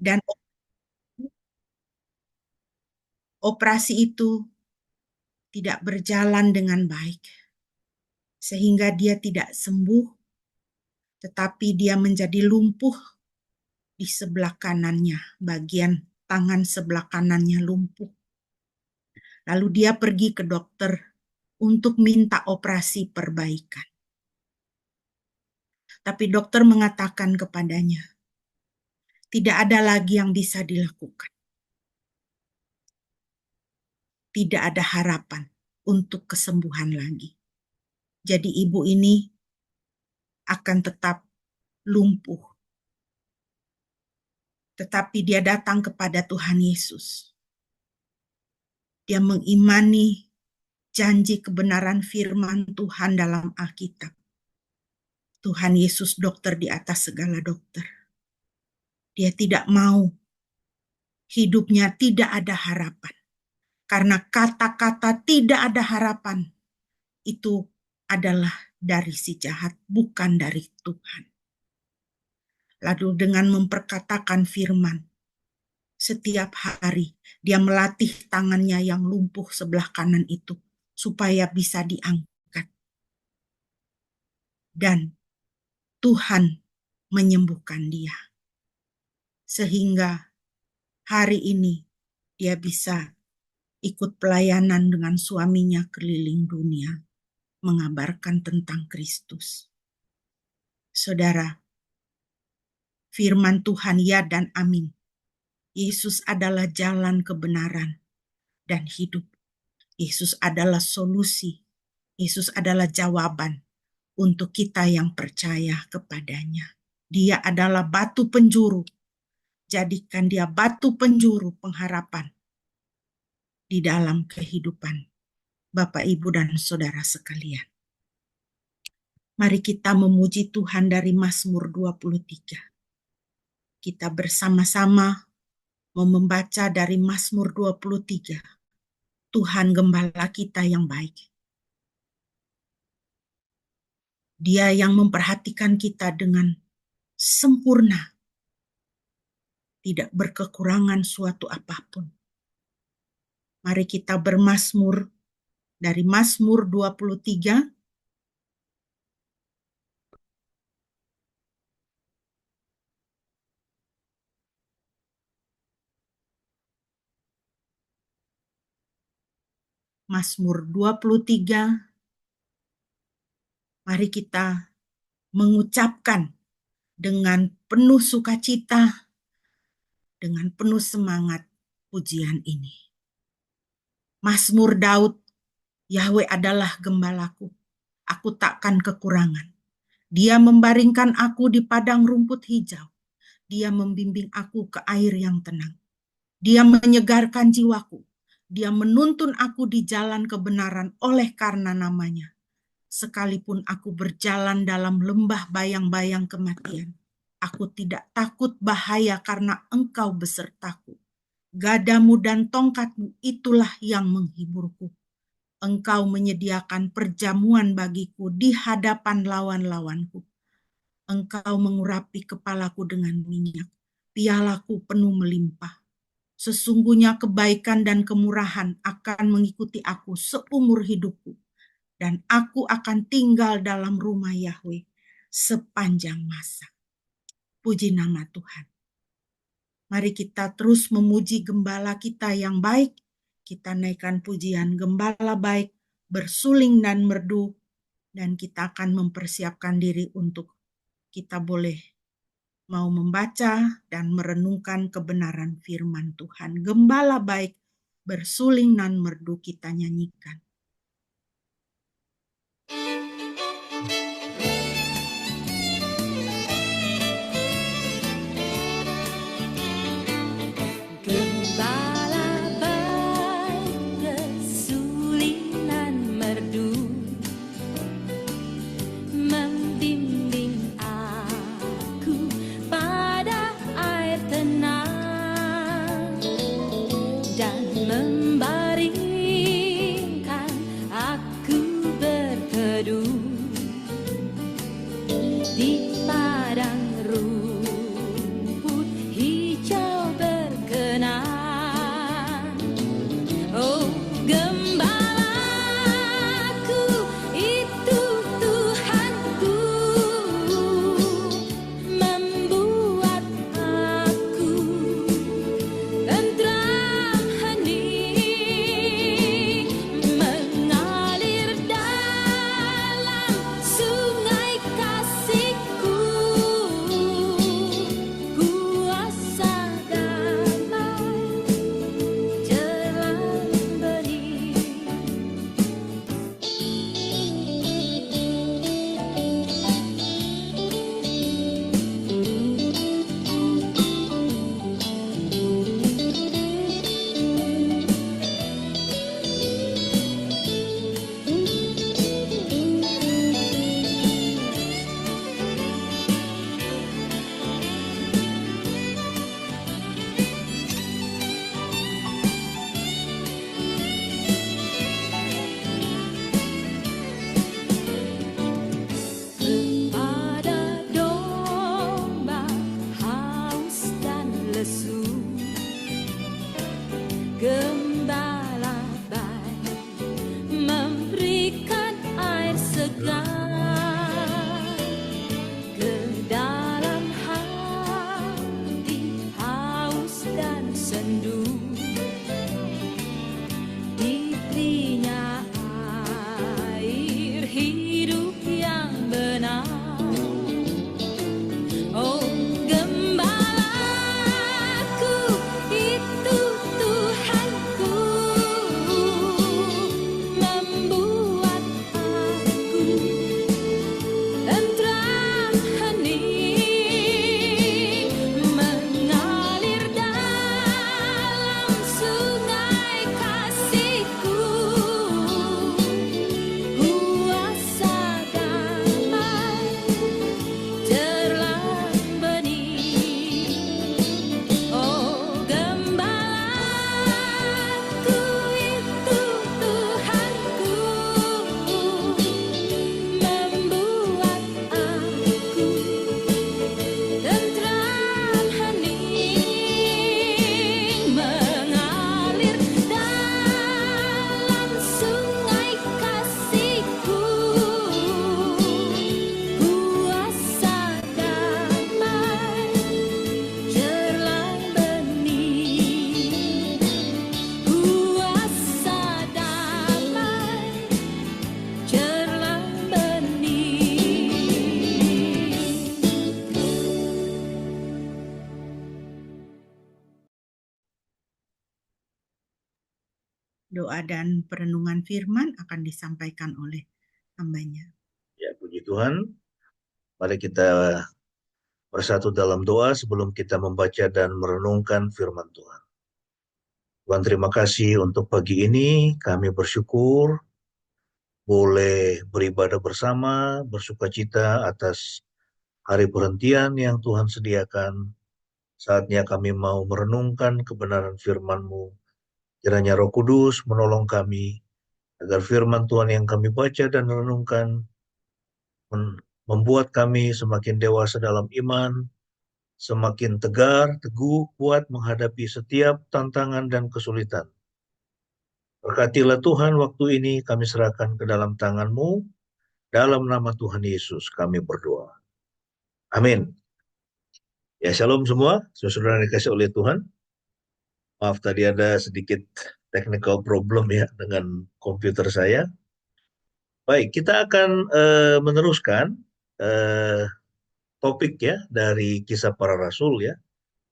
Dan operasi itu tidak berjalan dengan baik, sehingga dia tidak sembuh, tetapi dia menjadi lumpuh di sebelah kanannya, bagian tangan sebelah kanannya lumpuh. Lalu dia pergi ke dokter untuk minta operasi perbaikan. Tapi dokter mengatakan kepadanya, tidak ada lagi yang bisa dilakukan. Tidak ada harapan untuk kesembuhan lagi. Jadi ibu ini akan tetap lumpuh. Tetapi dia datang kepada Tuhan Yesus. Dia mengimani janji kebenaran firman Tuhan dalam Alkitab. Tuhan Yesus dokter di atas segala dokter. Dia tidak mau hidupnya tidak ada harapan. Karena kata-kata tidak ada harapan itu adalah dari si jahat, bukan dari Tuhan. Lalu dengan memperkatakan firman, setiap hari dia melatih tangannya yang lumpuh sebelah kanan itu supaya bisa diangkat. Dan Tuhan menyembuhkan dia. Sehingga hari ini dia bisa ikut pelayanan dengan suaminya keliling dunia, mengabarkan tentang Kristus. Saudara, firman Tuhan ya dan amin. Yesus adalah jalan kebenaran dan hidup. Yesus adalah solusi. Yesus adalah jawaban untuk kita yang percaya kepadanya. Dia adalah batu penjuru. Jadikan dia batu penjuru pengharapan di dalam kehidupan Bapak, Ibu, dan saudara sekalian. Mari kita memuji Tuhan dari Mazmur 23. Kita bersama-sama mau membaca dari Mazmur 23. Tuhan gembala kita yang baik. Dia yang memperhatikan kita dengan sempurna. Tidak berkekurangan suatu apapun. Mari kita bermazmur dari Mazmur 23. Mazmur 23. Mari kita mengucapkan dengan penuh sukacita, dengan penuh semangat pujian ini. Mazmur Daud, Yahweh adalah gembalaku, aku takkan kekurangan. Dia membaringkan aku di padang rumput hijau. Dia membimbing aku ke air yang tenang. Dia menyegarkan jiwaku. Dia menuntun aku di jalan kebenaran oleh karena namanya. Sekalipun aku berjalan dalam lembah bayang-bayang kematian, aku tidak takut bahaya karena Engkau besertaku. Gadamu dan tongkatmu itulah yang menghiburku. Engkau menyediakan perjamuan bagiku di hadapan lawan-lawanku. Engkau mengurapi kepalaku dengan minyak, pialaku penuh melimpah. Sesungguhnya kebaikan dan kemurahan akan mengikuti aku seumur hidupku, dan aku akan tinggal dalam rumah Yahweh sepanjang masa. Puji nama Tuhan. Mari kita terus memuji gembala kita yang baik. Kita naikkan pujian gembala baik, bersuling dan merdu, dan kita akan mempersiapkan diri untuk kita boleh mau membaca dan merenungkan kebenaran firman Tuhan. Gembala baik, bersuling dan merdu kita nyanyikan. Membaringkan aku berteduh Yesus, gembala baik, memberikan air segar ke dalam hati haus dan sendu. Diberinya air hidup yang benar. Oh, gembalaku itu Tuhanku, membuat aku tentram hening, mengalir dalam sungai kasih-Ku, kuasa damai terang bening. Oh, gembalaku itu Tuhanku, membuat aku tentram hening, mengalir dalam sungai kasih-Ku, kuasa damai terang bening, kuasa damai terang bening. Doa dan perenungan firman akan disampaikan oleh hambanya. Ya, puji Tuhan. Mari kita bersatu dalam doa sebelum kita membaca dan merenungkan firman Tuhan. Tuhan, terima kasih untuk pagi ini. Kami bersyukur boleh beribadah bersama, bersukacita atas hari perhentian yang Tuhan sediakan. Saatnya kami mau merenungkan kebenaran firman-Mu. Kiranya Roh Kudus menolong kami agar firman Tuhan yang kami baca dan renungkan membuat kami semakin dewasa dalam iman, semakin tegar, teguh, kuat menghadapi setiap tantangan dan kesulitan. Berkatilah Tuhan waktu ini, kami serahkan ke dalam tangan-Mu, dalam nama Tuhan Yesus kami berdoa. Amin. Ya, shalom semua, saudara dikasih oleh Tuhan. Maaf tadi ada sedikit technical problem ya dengan komputer saya. Baik, kita akan meneruskan topik ya dari Kisah Para Rasul ya,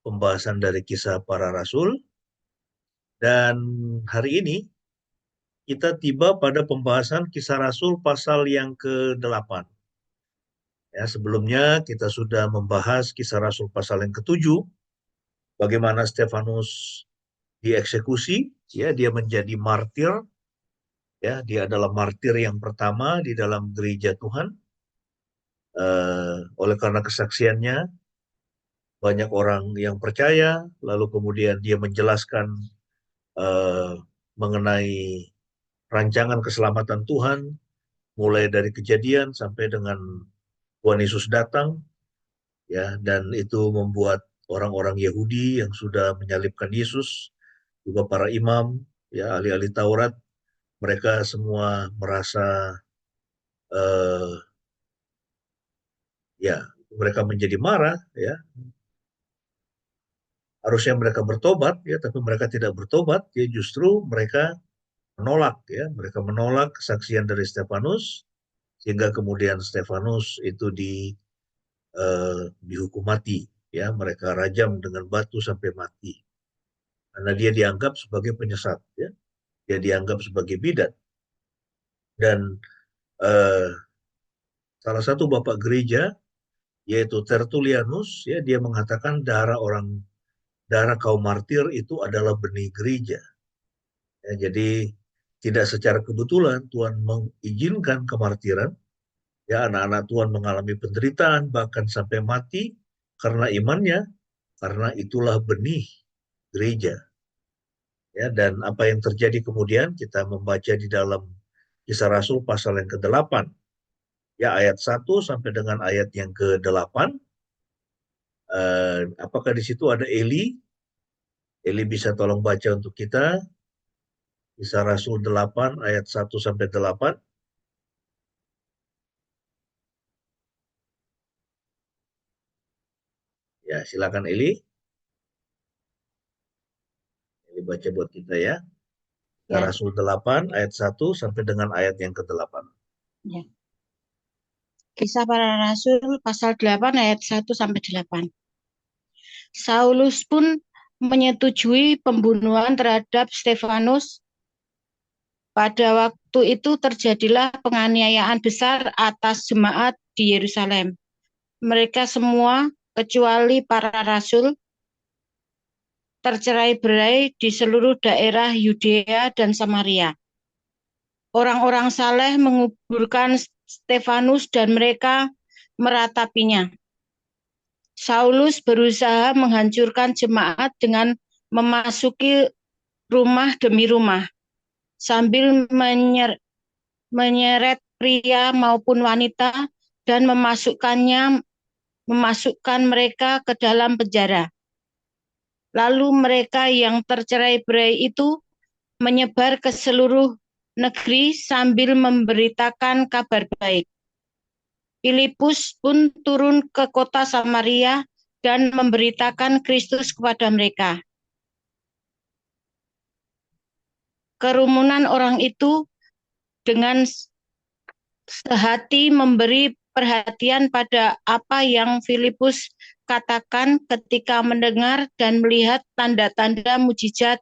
pembahasan dari Kisah Para Rasul. Dan hari ini kita tiba pada pembahasan Kisah Rasul pasal yang ke-8. Ya, sebelumnya kita sudah membahas Kisah Rasul pasal yang ke-7, bagaimana Stefanus dieksekusi, ya, dia menjadi martir. Ya, dia adalah martir yang pertama di dalam gereja Tuhan. Oleh karena kesaksiannya, banyak orang yang percaya, lalu kemudian dia menjelaskan mengenai rancangan keselamatan Tuhan, mulai dari kejadian sampai dengan Tuhan Yesus datang, ya, dan itu membuat orang-orang Yahudi yang sudah menyalibkan Yesus, juga para imam, ya, ahli-ahli Taurat, mereka semua merasa ya, mereka menjadi marah, ya. Harusnya mereka bertobat, ya, tapi mereka tidak bertobat, ya, justru mereka menolak, ya, mereka menolak kesaksian dari Stefanus, sehingga kemudian Stefanus itu dihukum mati, ya, mereka rajam dengan batu sampai mati, karena dia dianggap sebagai penyesat, ya, dia dianggap sebagai bidat. Dan salah satu bapak gereja, yaitu Tertullianus, ya, dia mengatakan darah kaum martir itu adalah benih gereja. Ya, jadi tidak secara kebetulan Tuhan mengizinkan kemartiran. Ya, anak-anak Tuhan mengalami penderitaan bahkan sampai mati karena imannya, karena itulah benih gereja. Ya, dan apa yang terjadi kemudian kita membaca di dalam Kisah Rasul pasal yang ke-8. Ya, ayat 1 sampai dengan ayat yang ke-8. Apakah di situ ada Eli? Eli bisa tolong baca untuk kita. Kisah Rasul 8 ayat 1 sampai 8. Ya, silakan Eli. Eli baca buat kita ya. Kisah Ya, Rasul 8 ayat 1 sampai dengan ayat yang ke-8. ya. Kisah Para Rasul pasal 8 ayat 1 sampai 8. Saulus pun menyetujui pembunuhan terhadap Stefanus. Pada waktu itu terjadilah penganiayaan besar atas jemaat di Yerusalem. Mereka semua, kecuali para rasul, tercerai-berai di seluruh daerah Yudea dan Samaria. Orang-orang saleh menguburkan Stefanus dan mereka meratapinya. Saulus berusaha menghancurkan jemaat dengan memasuki rumah demi rumah, sambil menyeret pria maupun wanita dan memasukkan mereka ke dalam penjara. Lalu mereka yang tercerai-berai itu menyebar ke seluruh negeri sambil memberitakan kabar baik. Filipus pun turun ke kota Samaria dan memberitakan Kristus kepada mereka. Kerumunan orang itu dengan sehati memberi perhatian pada apa yang Filipus katakan ketika mendengar dan melihat tanda-tanda mujizat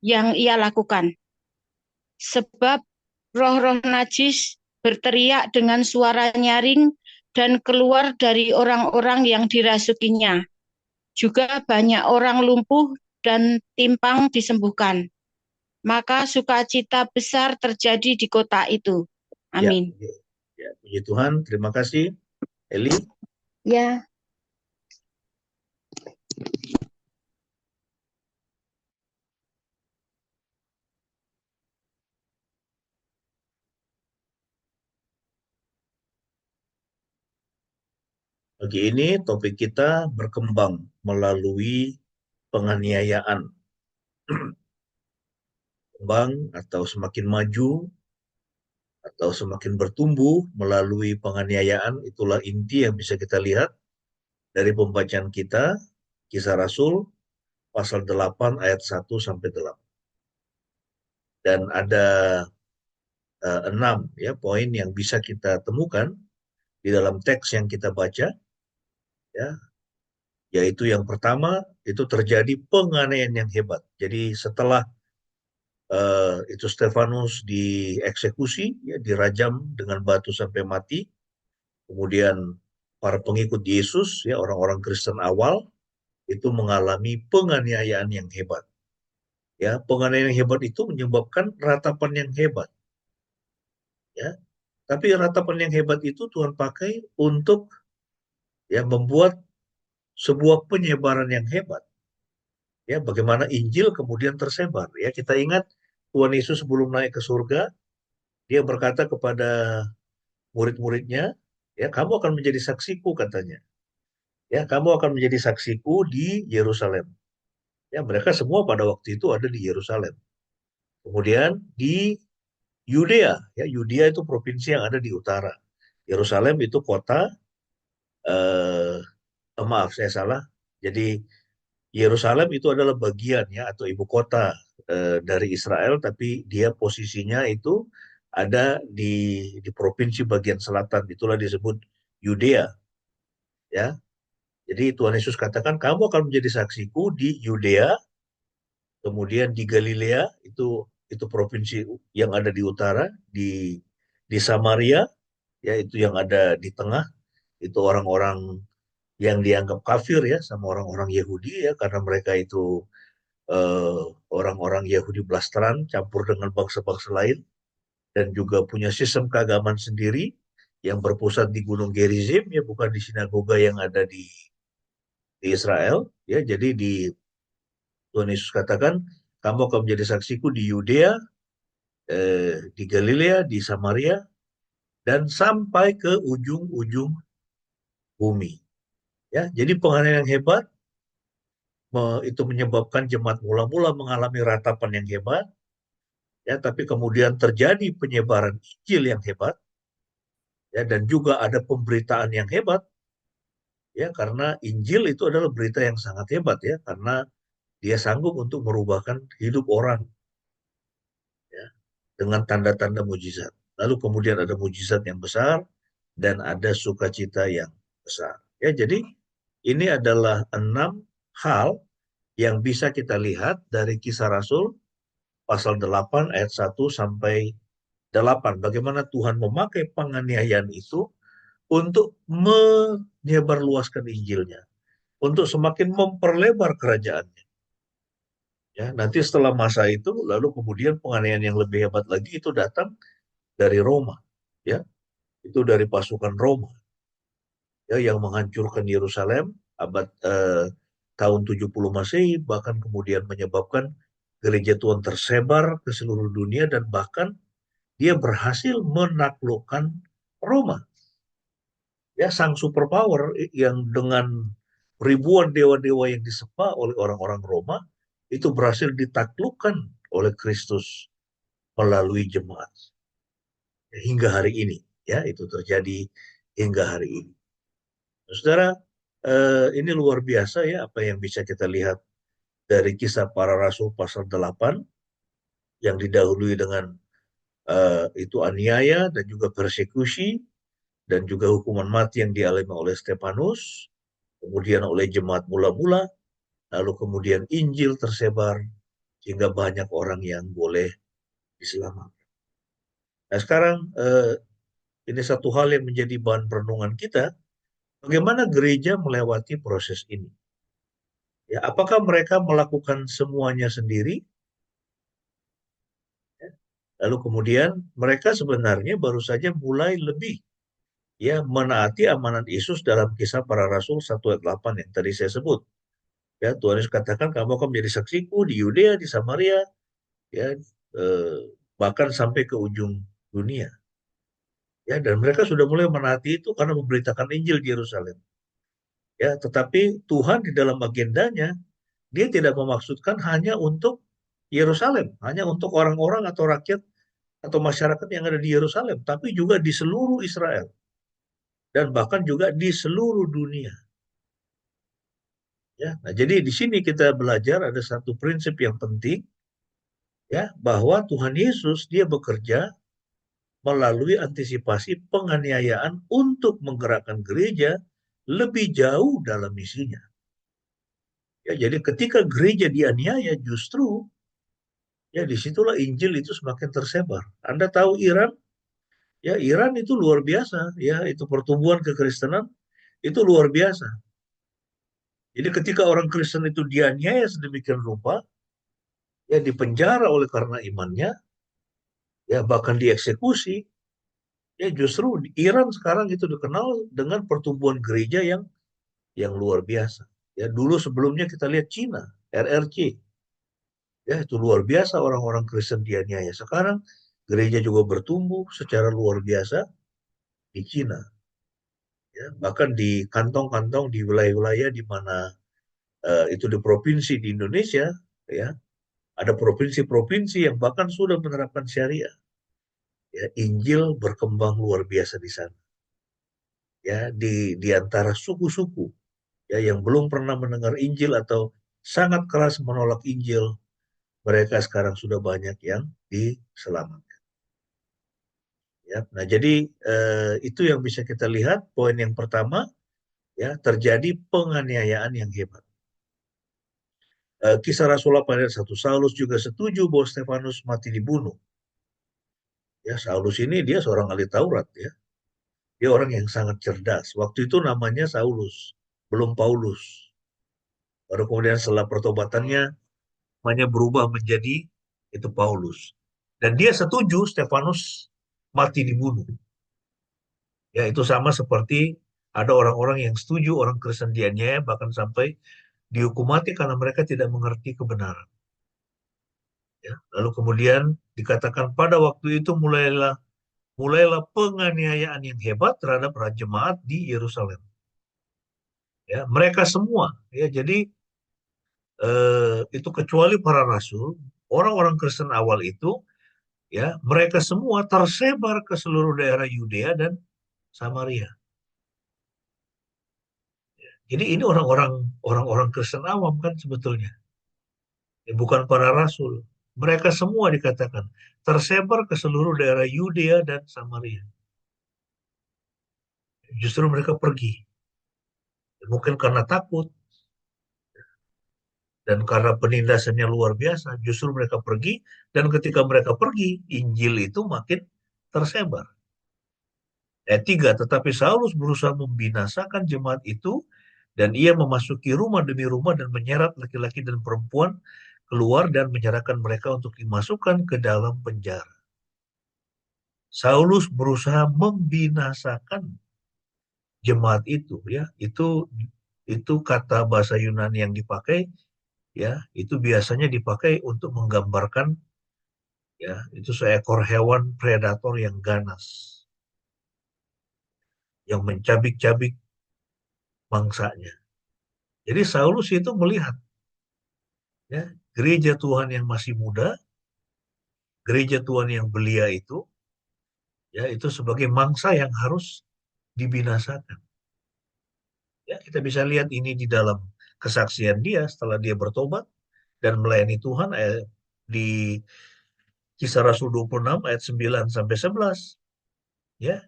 yang ia lakukan. Sebab roh-roh najis berteriak dengan suara nyaring dan keluar dari orang-orang yang dirasukinya. Juga banyak orang lumpuh dan timpang disembuhkan. Maka sukacita besar terjadi di kota itu. Amin. Ya, puji Tuhan. Terima kasih, Eli. Ya. Pagi ini topik kita berkembang melalui penganiayaan. Berkembang atau semakin maju atau semakin bertumbuh melalui penganiayaan, itulah inti yang bisa kita lihat dari pembacaan kita, Kisah Rasul pasal 8 ayat 1 sampai 8. Dan ada 6 ya poin yang bisa kita temukan di dalam teks yang kita baca, ya, yaitu yang pertama itu terjadi penganiayaan yang hebat. Jadi setelah itu Stefanus dieksekusi, ya, dirajam dengan batu sampai mati, kemudian para pengikut Yesus, ya, orang-orang Kristen awal itu mengalami penganiayaan yang hebat. Ya, penganiayaan yang hebat itu menyebabkan ratapan yang hebat. Ya, tapi ratapan yang hebat itu Tuhan pakai untuk, ya, membuat sebuah penyebaran yang hebat. Ya, bagaimana Injil kemudian tersebar. Ya, kita ingat Tuhan Yesus sebelum naik ke surga, dia berkata kepada murid-muridnya, ya, kamu akan menjadi saksiku, katanya. Ya, kamu akan menjadi saksiku di Yerusalem. Ya, mereka semua pada waktu itu ada di Yerusalem. Kemudian di Yudea, ya, Yudea itu provinsi yang ada di utara. Yerusalem itu kota, maaf saya salah. Jadi Yerusalem itu adalah bagian, ya, atau ibu kota dari Israel, tapi dia posisinya itu ada di provinsi bagian selatan, itulah disebut Yudea, ya. Jadi Tuhan Yesus katakan, kamu akan menjadi saksiku di Yudea, kemudian di Galilea, itu provinsi yang ada di utara, di Samaria, ya, itu yang ada di tengah, itu orang-orang yang dianggap kafir, ya, sama orang-orang Yahudi, ya, karena mereka itu eh, orang-orang Yahudi blasteran campur dengan bangsa-bangsa lain dan juga punya sistem keagamaan sendiri yang berpusat di Gunung Gerizim, ya, bukan di sinagoga yang ada di Israel, ya. Jadi Tuhan Yesus katakan, kamu akan menjadi saksiku di Yudea, di Galilea, di Samaria, dan sampai ke ujung-ujung bumi. Ya, jadi penganiayaan yang hebat itu menyebabkan jemaat mula-mula mengalami ratapan yang hebat, ya, tapi kemudian terjadi penyebaran Injil yang hebat, ya, dan juga ada pemberitaan yang hebat, ya, karena Injil itu adalah berita yang sangat hebat, ya, karena dia sanggup untuk merubahkan hidup orang, ya, dengan tanda-tanda mujizat. Lalu kemudian ada mujizat yang besar dan ada sukacita yang besar. Ya, jadi ini adalah 6 hal yang bisa kita lihat dari Kisah Rasul pasal 8 ayat 1 sampai 8. Bagaimana Tuhan memakai penganiayaan itu untuk menyebarluaskan Injilnya, untuk semakin memperlebar kerajaannya. Ya, nanti setelah masa itu, lalu kemudian penganiayaan yang lebih hebat lagi itu datang dari Roma, ya, itu dari pasukan Roma, ya, yang menghancurkan Yerusalem abad tahun 70 Masehi, bahkan kemudian menyebabkan gereja Tuhan tersebar ke seluruh dunia dan bahkan dia berhasil menaklukkan Roma. Ya, sang superpower yang dengan ribuan dewa-dewa yang disembah oleh orang-orang Roma itu berhasil ditaklukkan oleh Kristus melalui jemaat. Hingga hari ini, ya, itu terjadi hingga hari ini. Saudara, ini luar biasa, ya, apa yang bisa kita lihat dari Kisah Para Rasul pasal 8 yang didahului dengan itu aniaya dan juga persekusi dan juga hukuman mati yang dialami oleh Stefanus, kemudian oleh jemaat mula-mula, lalu kemudian Injil tersebar sehingga banyak orang yang boleh diselamatkan. Nah, sekarang ini satu hal yang menjadi bahan perenungan kita, bagaimana gereja melewati proses ini. Ya, apakah mereka melakukan semuanya sendiri? Lalu kemudian mereka sebenarnya baru saja mulai lebih, ya, menaati amanat Yesus dalam Kisah Para Rasul 1 ayat 8 yang tadi saya sebut. Ya, Tuhan Yesus katakan kamu akan menjadi saksiku di Yudea, di Samaria, ya, bahkan sampai ke ujung dunia. Ya, dan mereka sudah mulai menaati itu karena memberitakan Injil di Yerusalem. Ya, tetapi Tuhan di dalam agendanya dia tidak memaksudkan hanya untuk Yerusalem, hanya untuk orang-orang atau rakyat atau masyarakat yang ada di Yerusalem, tapi juga di seluruh Israel dan bahkan juga di seluruh dunia. Ya, nah, jadi di sini kita belajar ada satu prinsip yang penting, ya, bahwa Tuhan Yesus dia bekerja melalui antisipasi penganiayaan untuk menggerakkan gereja lebih jauh dalam misinya. Ya, jadi ketika gereja dianiaya justru, ya, disitulah Injil itu semakin tersebar. Anda tahu Iran? Ya, Iran itu luar biasa. Ya, itu pertumbuhan kekristenan itu luar biasa. Jadi ketika orang Kristen itu dianiaya sedemikian rupa, ya, dipenjara oleh karena imannya, ya, bahkan dieksekusi, ya, justru Iran sekarang itu dikenal dengan pertumbuhan gereja yang luar biasa. Ya, dulu sebelumnya kita lihat Cina, RRC. Ya, itu luar biasa orang-orang Kristen dianiaya. Sekarang gereja juga bertumbuh secara luar biasa di Cina. Ya, bahkan di kantong-kantong di wilayah-wilayah di mana itu di provinsi di Indonesia, ya, ada provinsi-provinsi yang bahkan sudah menerapkan syariah. Ya, Injil berkembang luar biasa di sana. Ya, di antara suku-suku, ya, yang belum pernah mendengar Injil atau sangat keras menolak Injil, mereka sekarang sudah banyak yang diselamatkan. Ya, nah, jadi itu yang bisa kita lihat. Poin yang pertama, ya, terjadi penganiayaan yang hebat. Kisah Rasul 8 ayat 1, Saulus juga setuju bahwa Stefanus mati dibunuh. Ya, Saulus ini dia seorang ahli Taurat, ya. Dia orang yang sangat cerdas. Waktu itu namanya Saulus, belum Paulus. Baru kemudian setelah pertobatannya namanya berubah menjadi itu Paulus. Dan dia setuju Stefanus mati dibunuh. Ya, itu sama seperti ada orang-orang yang setuju orang Kristen dianiaya bahkan sampai dihukum mati karena mereka tidak mengerti kebenaran. Ya, lalu kemudian dikatakan pada waktu itu mulailah penganiayaan yang hebat terhadap jemaat di Yerusalem. Ya, mereka semua. Ya, jadi itu kecuali para rasul, orang-orang Kristen awal itu, ya, mereka semua tersebar ke seluruh daerah Yudea dan Samaria. Jadi ini orang-orang Kristen awam kan sebetulnya, ya, bukan para rasul. Mereka semua dikatakan tersebar ke seluruh daerah Yudea dan Samaria. Justru mereka pergi, mungkin karena takut dan karena penindasannya luar biasa. Justru mereka pergi, dan ketika mereka pergi, Injil itu makin tersebar. Ayat 3, tetapi Saulus berusaha membinasakan jemaat itu, dan ia memasuki rumah demi rumah dan menyeret laki-laki dan perempuan keluar dan menyerahkan mereka untuk dimasukkan ke dalam penjara. Saulus berusaha membinasakan jemaat itu, ya. Itu kata bahasa Yunani yang dipakai, ya, itu biasanya dipakai untuk menggambarkan, ya, itu seekor hewan predator yang ganas, yang mencabik-cabik mangsanya. Jadi Saulus itu melihat, ya, gereja Tuhan yang masih muda, gereja Tuhan yang belia itu, ya, itu sebagai mangsa yang harus dibinasakan. Ya, kita bisa lihat ini di dalam kesaksian dia setelah dia bertobat dan melayani Tuhan, di Kisah Rasul 26 ayat 9 sampai 11. Ya,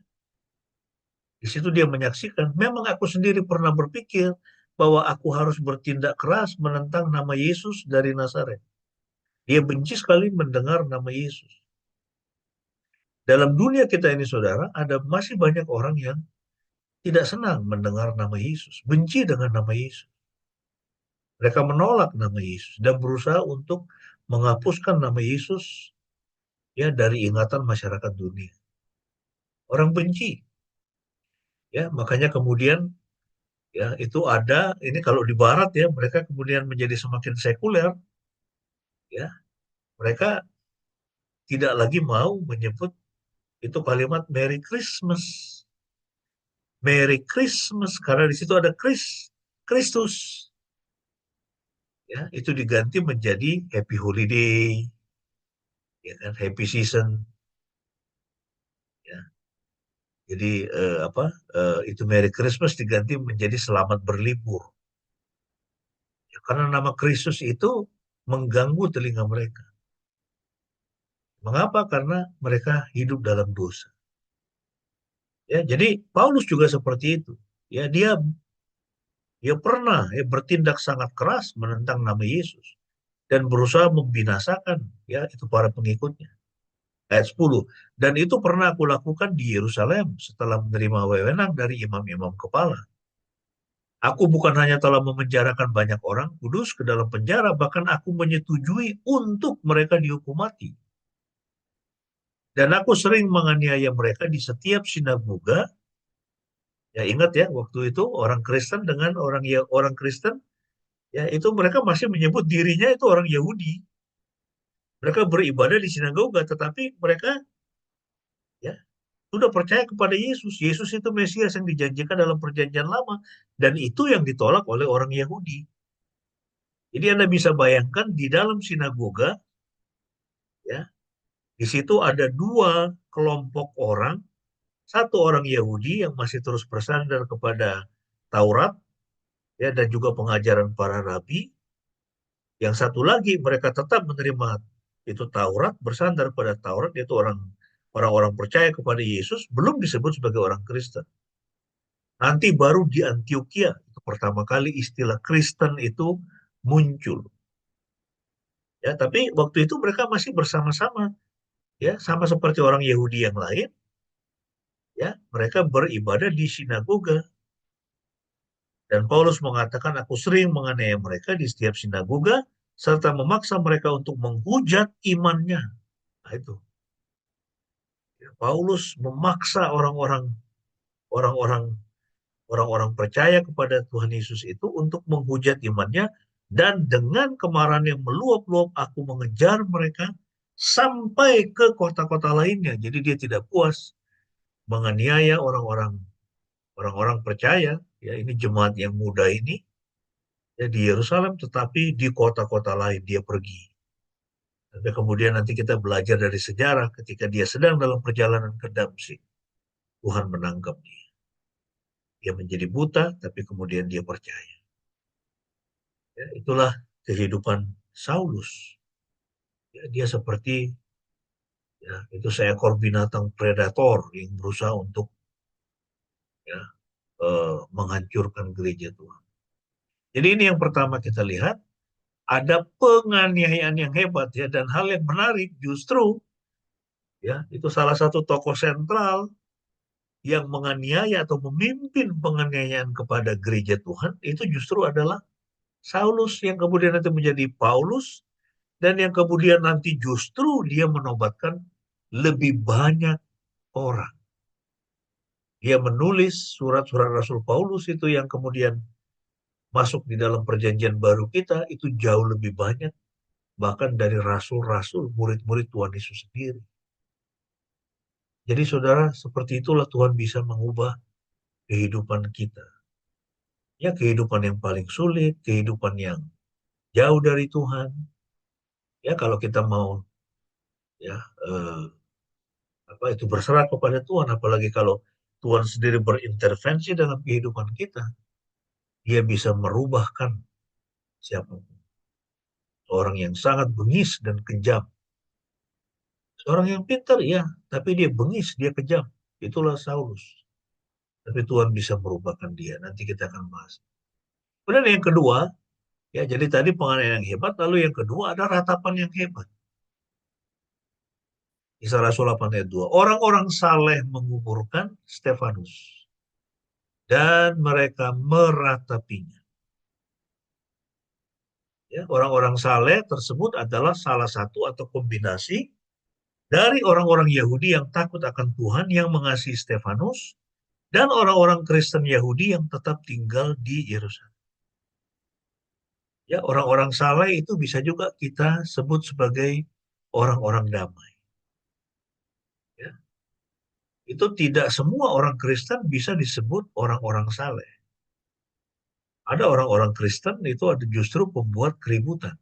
di situ dia menyaksikan, memang aku sendiri pernah berpikir bahwa aku harus bertindak keras menentang nama Yesus dari Nazaret. Dia benci sekali mendengar nama Yesus. Dalam dunia kita ini, saudara, ada masih banyak orang yang tidak senang mendengar nama Yesus, benci dengan nama Yesus. Mereka menolak nama Yesus dan berusaha untuk menghapuskan nama Yesus, ya, dari ingatan masyarakat dunia. Orang benci, ya, makanya kemudian, ya, itu ada ini kalau di Barat, ya, mereka kemudian menjadi semakin sekuler, ya, mereka tidak lagi mau menyebut itu kalimat Merry Christmas. Merry Christmas karena di situ ada Kristus. Ya, itu diganti menjadi Happy Holiday, ya kan, Happy Season. Ya. Jadi itu Merry Christmas diganti menjadi Selamat Berlibur. Ya, karena nama Kristus itu mengganggu telinga mereka. Mengapa? Karena mereka hidup dalam dosa. Ya, jadi Paulus juga seperti itu. Ya, dia pernah, ya, bertindak sangat keras menentang nama Yesus dan berusaha membinasakan, ya, itu para pengikutnya. Ayat 10, dan itu pernah aku lakukan di Yerusalem setelah menerima wewenang dari imam-imam kepala. Aku bukan hanya telah memenjarakan banyak orang kudus ke dalam penjara, bahkan aku menyetujui untuk mereka dihukum mati. Dan aku sering menganiaya mereka di setiap sinagoga. Ya, ingat, ya, waktu itu orang Kristen dengan orang Kristen, ya, itu mereka masih menyebut dirinya itu orang Yahudi. Mereka beribadah di sinagoga, tetapi mereka, ya, sudah percaya kepada Yesus. Yesus itu Mesias yang dijanjikan dalam perjanjian lama, dan itu yang ditolak oleh orang Yahudi. Jadi Anda bisa bayangkan di dalam sinagoga, ya, di situ ada dua kelompok orang, satu orang Yahudi yang masih terus bersandar kepada Taurat, ya, dan juga pengajaran para rabi. Yang satu lagi mereka tetap menerima itu Taurat, bersandar pada Taurat, yaitu orang-orang percaya kepada Yesus, belum disebut sebagai orang Kristen. Nanti baru di Antioquia itu pertama kali istilah Kristen itu muncul. Ya, tapi waktu itu mereka masih bersama-sama, ya, sama seperti orang Yahudi yang lain, ya, mereka beribadah di sinagoga. Dan Paulus mengatakan, aku sering menganiaya mereka di setiap sinagoga serta memaksa mereka untuk menghujat imannya. Nah, itu. Ya, Paulus memaksa orang-orang orang-orang percaya kepada Tuhan Yesus itu untuk menghujat imannya, dan dengan kemarahan yang meluap-luap aku mengejar mereka sampai ke kota-kota lainnya. Jadi dia tidak puas menganiaya orang-orang percaya, Ya, ini jemaat yang muda ini ya di Yerusalem, tetapi di kota-kota lain dia pergi. Tapi kemudian nanti kita belajar dari sejarah ketika dia sedang dalam perjalanan ke Damsyik, Tuhan menangkap dia. Dia menjadi buta, tapi kemudian dia percaya. Ya, itulah kehidupan Saulus. Ya, dia seperti ya, itu seekor binatang predator yang berusaha untuk ya, menghancurkan gereja Tuhan. Jadi ini yang pertama kita lihat, ada penganiayaan yang hebat ya, dan hal yang menarik justru ya itu salah satu tokoh sentral yang menganiaya atau memimpin penganiayaan kepada gereja Tuhan itu justru adalah Saulus yang kemudian nanti menjadi Paulus dan yang kemudian nanti justru dia menobatkan lebih banyak orang. Dia menulis surat-surat Rasul Paulus itu yang kemudian masuk di dalam perjanjian baru kita itu jauh lebih banyak bahkan dari rasul-rasul murid-murid Tuhan Yesus sendiri. Jadi saudara, seperti itulah Tuhan bisa mengubah kehidupan kita. Ya, kehidupan yang paling sulit, kehidupan yang jauh dari Tuhan. Ya, kalau kita mau ya itu berserah kepada Tuhan, apalagi kalau Tuhan sendiri berintervensi dalam kehidupan kita, dia bisa merubahkan siapapun. Seorang yang sangat bengis dan kejam. Seorang yang pintar, ya, tapi dia bengis, dia kejam. Itulah Saulus. Tapi Tuhan bisa merubahkan dia. Nanti kita akan bahas. Kemudian yang kedua, ya, jadi tadi penganiayaan yang hebat, lalu yang kedua ada ratapan yang hebat. Kisah Rasul 8 ayat 2. Orang-orang saleh menguburkan Stefanus. Dan mereka meratapinya. Ya, orang-orang saleh tersebut adalah salah satu atau kombinasi dari orang-orang Yahudi yang takut akan Tuhan yang mengasihi Stefanus dan orang-orang Kristen Yahudi yang tetap tinggal di Yerusalem. Ya, orang-orang saleh itu bisa juga kita sebut sebagai orang-orang damai. Ya. Itu tidak semua orang Kristen bisa disebut orang-orang saleh. Ada orang-orang Kristen itu ada justru pembuat keributan.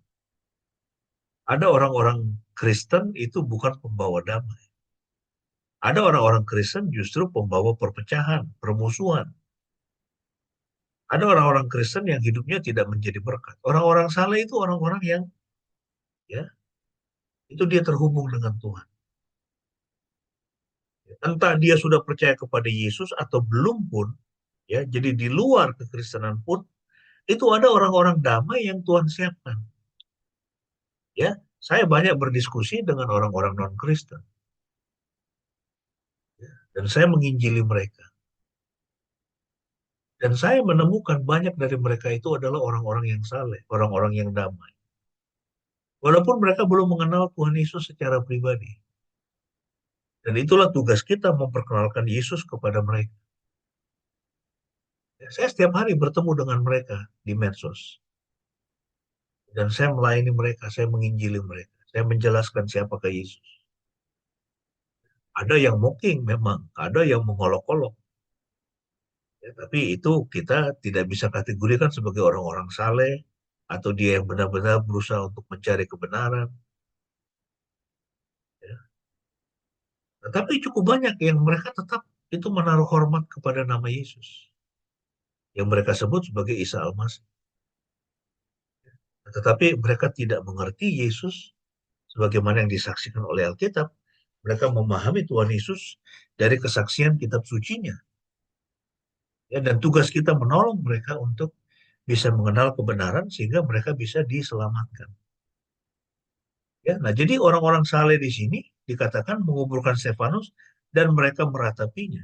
Ada orang-orang Kristen itu bukan pembawa damai. Ada orang-orang Kristen justru pembawa perpecahan, permusuhan. Ada orang-orang Kristen yang hidupnya tidak menjadi berkat. Orang-orang saleh itu orang-orang yang ya itu dia terhubung dengan Tuhan. Entah dia sudah percaya kepada Yesus atau belum pun, ya, jadi di luar kekristenan pun itu ada orang-orang damai yang Tuhan siapkan. Ya, saya banyak berdiskusi dengan orang-orang non-Kristen. Ya, dan saya menginjili mereka. Dan saya menemukan banyak dari mereka itu adalah orang-orang yang saleh, orang-orang yang damai. Walaupun mereka belum mengenal Tuhan Yesus secara pribadi. Dan itulah tugas kita memperkenalkan Yesus kepada mereka. Ya, saya setiap hari bertemu dengan mereka di medsos. Dan saya melayani mereka, saya menginjili mereka. Saya menjelaskan siapakah Yesus. Ada yang mocking memang, ada yang mengolok-olok. Ya, tapi itu kita tidak bisa kategorikan sebagai orang-orang saleh atau dia yang benar-benar berusaha untuk mencari kebenaran. Ya. Tetapi cukup banyak yang mereka tetap itu menaruh hormat kepada nama Yesus. Yang mereka sebut sebagai Isa Al-Masih. Tetapi mereka tidak mengerti Yesus sebagaimana yang disaksikan oleh Alkitab. Mereka memahami Tuhan Yesus dari kesaksian kitab sucinya. Ya, dan tugas kita menolong mereka untuk bisa mengenal kebenaran sehingga mereka bisa diselamatkan. Ya, nah jadi orang-orang saleh di sini dikatakan menguburkan Stefanus dan mereka meratapinya.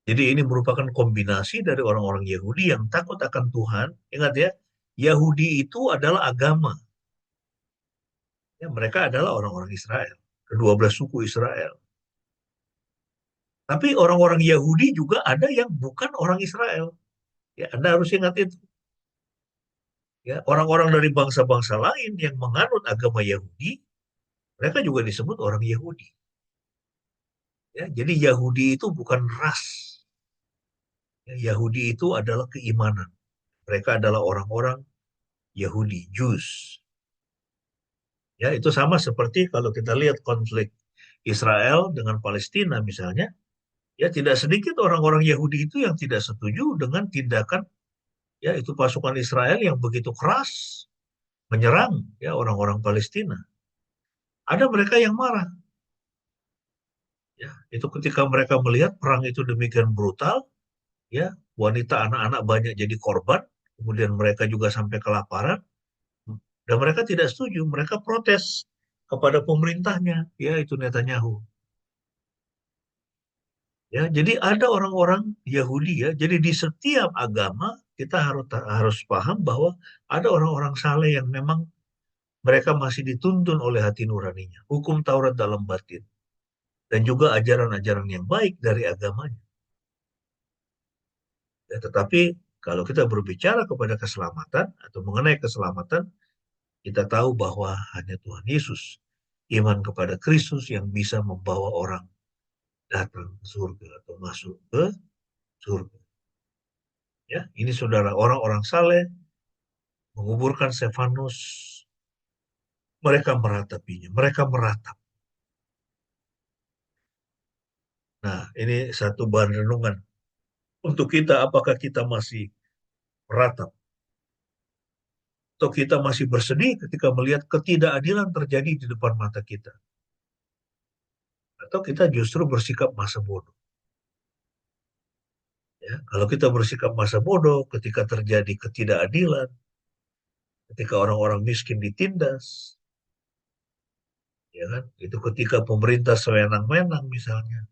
Jadi ini merupakan kombinasi dari orang-orang Yahudi yang takut akan Tuhan. Ingat ya, Yahudi itu adalah agama. Ya, mereka adalah orang-orang Israel, ke-12 suku Israel. Tapi orang-orang Yahudi juga ada yang bukan orang Israel. Ya, Anda harus ingat itu. Ya, orang-orang dari bangsa-bangsa lain yang menganut agama Yahudi, mereka juga disebut orang Yahudi. Ya, jadi Yahudi itu bukan ras. Yahudi itu adalah keimanan. Mereka adalah orang-orang Yahudi, Jews. Ya, itu sama seperti kalau kita lihat konflik Israel dengan Palestina misalnya, ya tidak sedikit orang-orang Yahudi itu yang tidak setuju dengan tindakan ya itu pasukan Israel yang begitu keras menyerang ya orang-orang Palestina. Ada mereka yang marah. Ya, itu ketika mereka melihat perang itu demikian brutal, ya, wanita, anak-anak banyak jadi korban, kemudian mereka juga sampai kelaparan, dan mereka tidak setuju, mereka protes kepada pemerintahnya, ya itu Netanyahu. Ya, jadi ada orang-orang Yahudi ya. Jadi di setiap agama kita harus paham bahwa ada orang-orang saleh yang memang mereka masih dituntun oleh hati nuraninya, hukum Taurat dalam batin, dan juga ajaran-ajaran yang baik dari agamanya. Ya, tetapi kalau kita berbicara kepada keselamatan atau mengenai keselamatan, kita tahu bahwa hanya Tuhan Yesus, iman kepada Kristus yang bisa membawa orang datang ke surga atau masuk ke surga. Ya, ini saudara, orang-orang saleh menguburkan Stefanus, mereka meratapinya, mereka meratap. Nah, ini satu bahan renungan untuk kita, apakah kita masih meratap atau kita masih bersedih ketika melihat ketidakadilan terjadi di depan mata kita, atau kita justru bersikap masa bodoh. Ya, kalau kita bersikap masa bodoh ketika terjadi ketidakadilan, ketika orang-orang miskin ditindas, ya kan? Itu ketika pemerintah sewenang-wenang misalnya,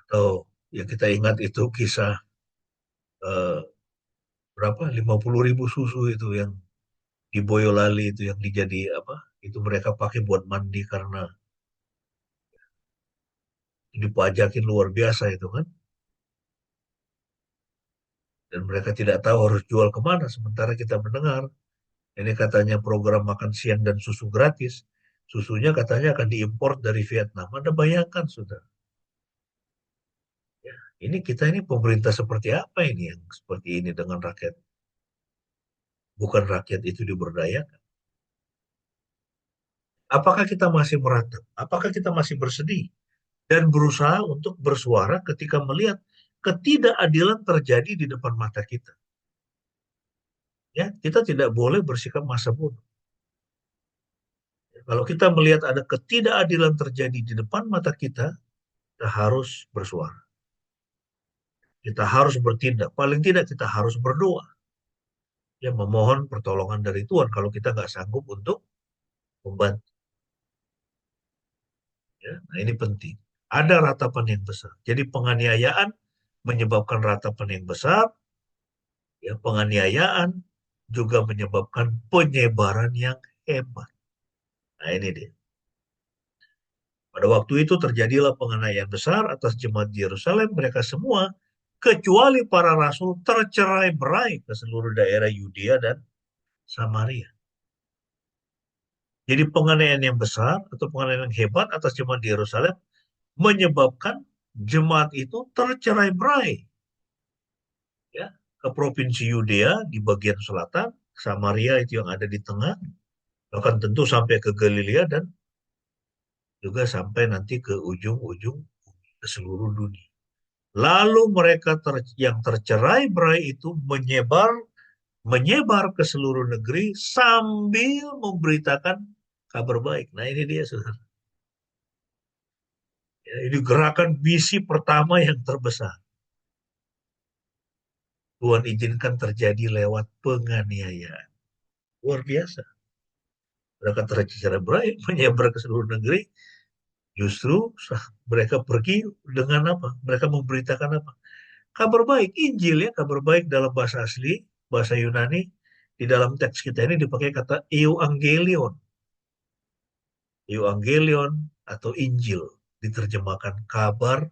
atau ya kita ingat itu kisah eh, berapa 50.000 susu itu yang di Boyolali itu yang dijadi apa? Itu mereka pakai buat mandi karena dipajakin luar biasa itu kan, dan mereka tidak tahu harus jual kemana. Sementara kita mendengar ini katanya program makan siang dan susu gratis. Susunya katanya akan diimpor dari Vietnam. Anda bayangkan sudah. Ya, ini kita ini pemerintah seperti apa ini yang seperti ini dengan rakyat? Bukan rakyat itu diberdayakan. Apakah kita masih meratap? Apakah kita masih bersedih? Dan berusaha untuk bersuara ketika melihat ketidakadilan terjadi di depan mata kita. Ya, kita tidak boleh bersikap masa bodoh. Kalau kita melihat ada ketidakadilan terjadi di depan mata kita harus bersuara. Kita harus bertindak. Paling tidak kita harus berdoa. Ya, memohon pertolongan dari Tuhan kalau kita nggak sanggup untuk membantu. Ya, nah ini penting. Ada ratapan yang besar. Jadi penganiayaan menyebabkan ratapan yang besar. Ya, penganiayaan juga menyebabkan penyebaran yang hebat. Nah ini dia. Pada waktu itu terjadilah penganiayaan besar atas jemaat di Yerusalem. Mereka semua, kecuali para rasul, tercerai-berai ke seluruh daerah Yudea dan Samaria. Jadi penganiayaan yang besar atau penganiayaan yang hebat atas jemaat di Yerusalem menyebabkan jemaat itu tercerai-berai ya, ke provinsi Yudea di bagian selatan, Samaria itu yang ada di tengah, bahkan tentu sampai ke Galilea dan juga sampai nanti ke ujung-ujung ke seluruh dunia. Lalu mereka yang tercerai-berai itu menyebar ke seluruh negeri sambil memberitakan kabar baik. Nah ini dia saudara. Ya, ini gerakan misi pertama yang terbesar. Tuhan izinkan terjadi lewat penganiayaan. Luar biasa. Mereka tercerai-berai menyebar ke seluruh negeri. Justru mereka pergi dengan apa? Mereka memberitakan apa? Kabar baik, Injil ya, kabar baik dalam bahasa asli, bahasa Yunani. Di dalam teks kita ini dipakai kata euangelion. Euangelion atau Injil diterjemahkan kabar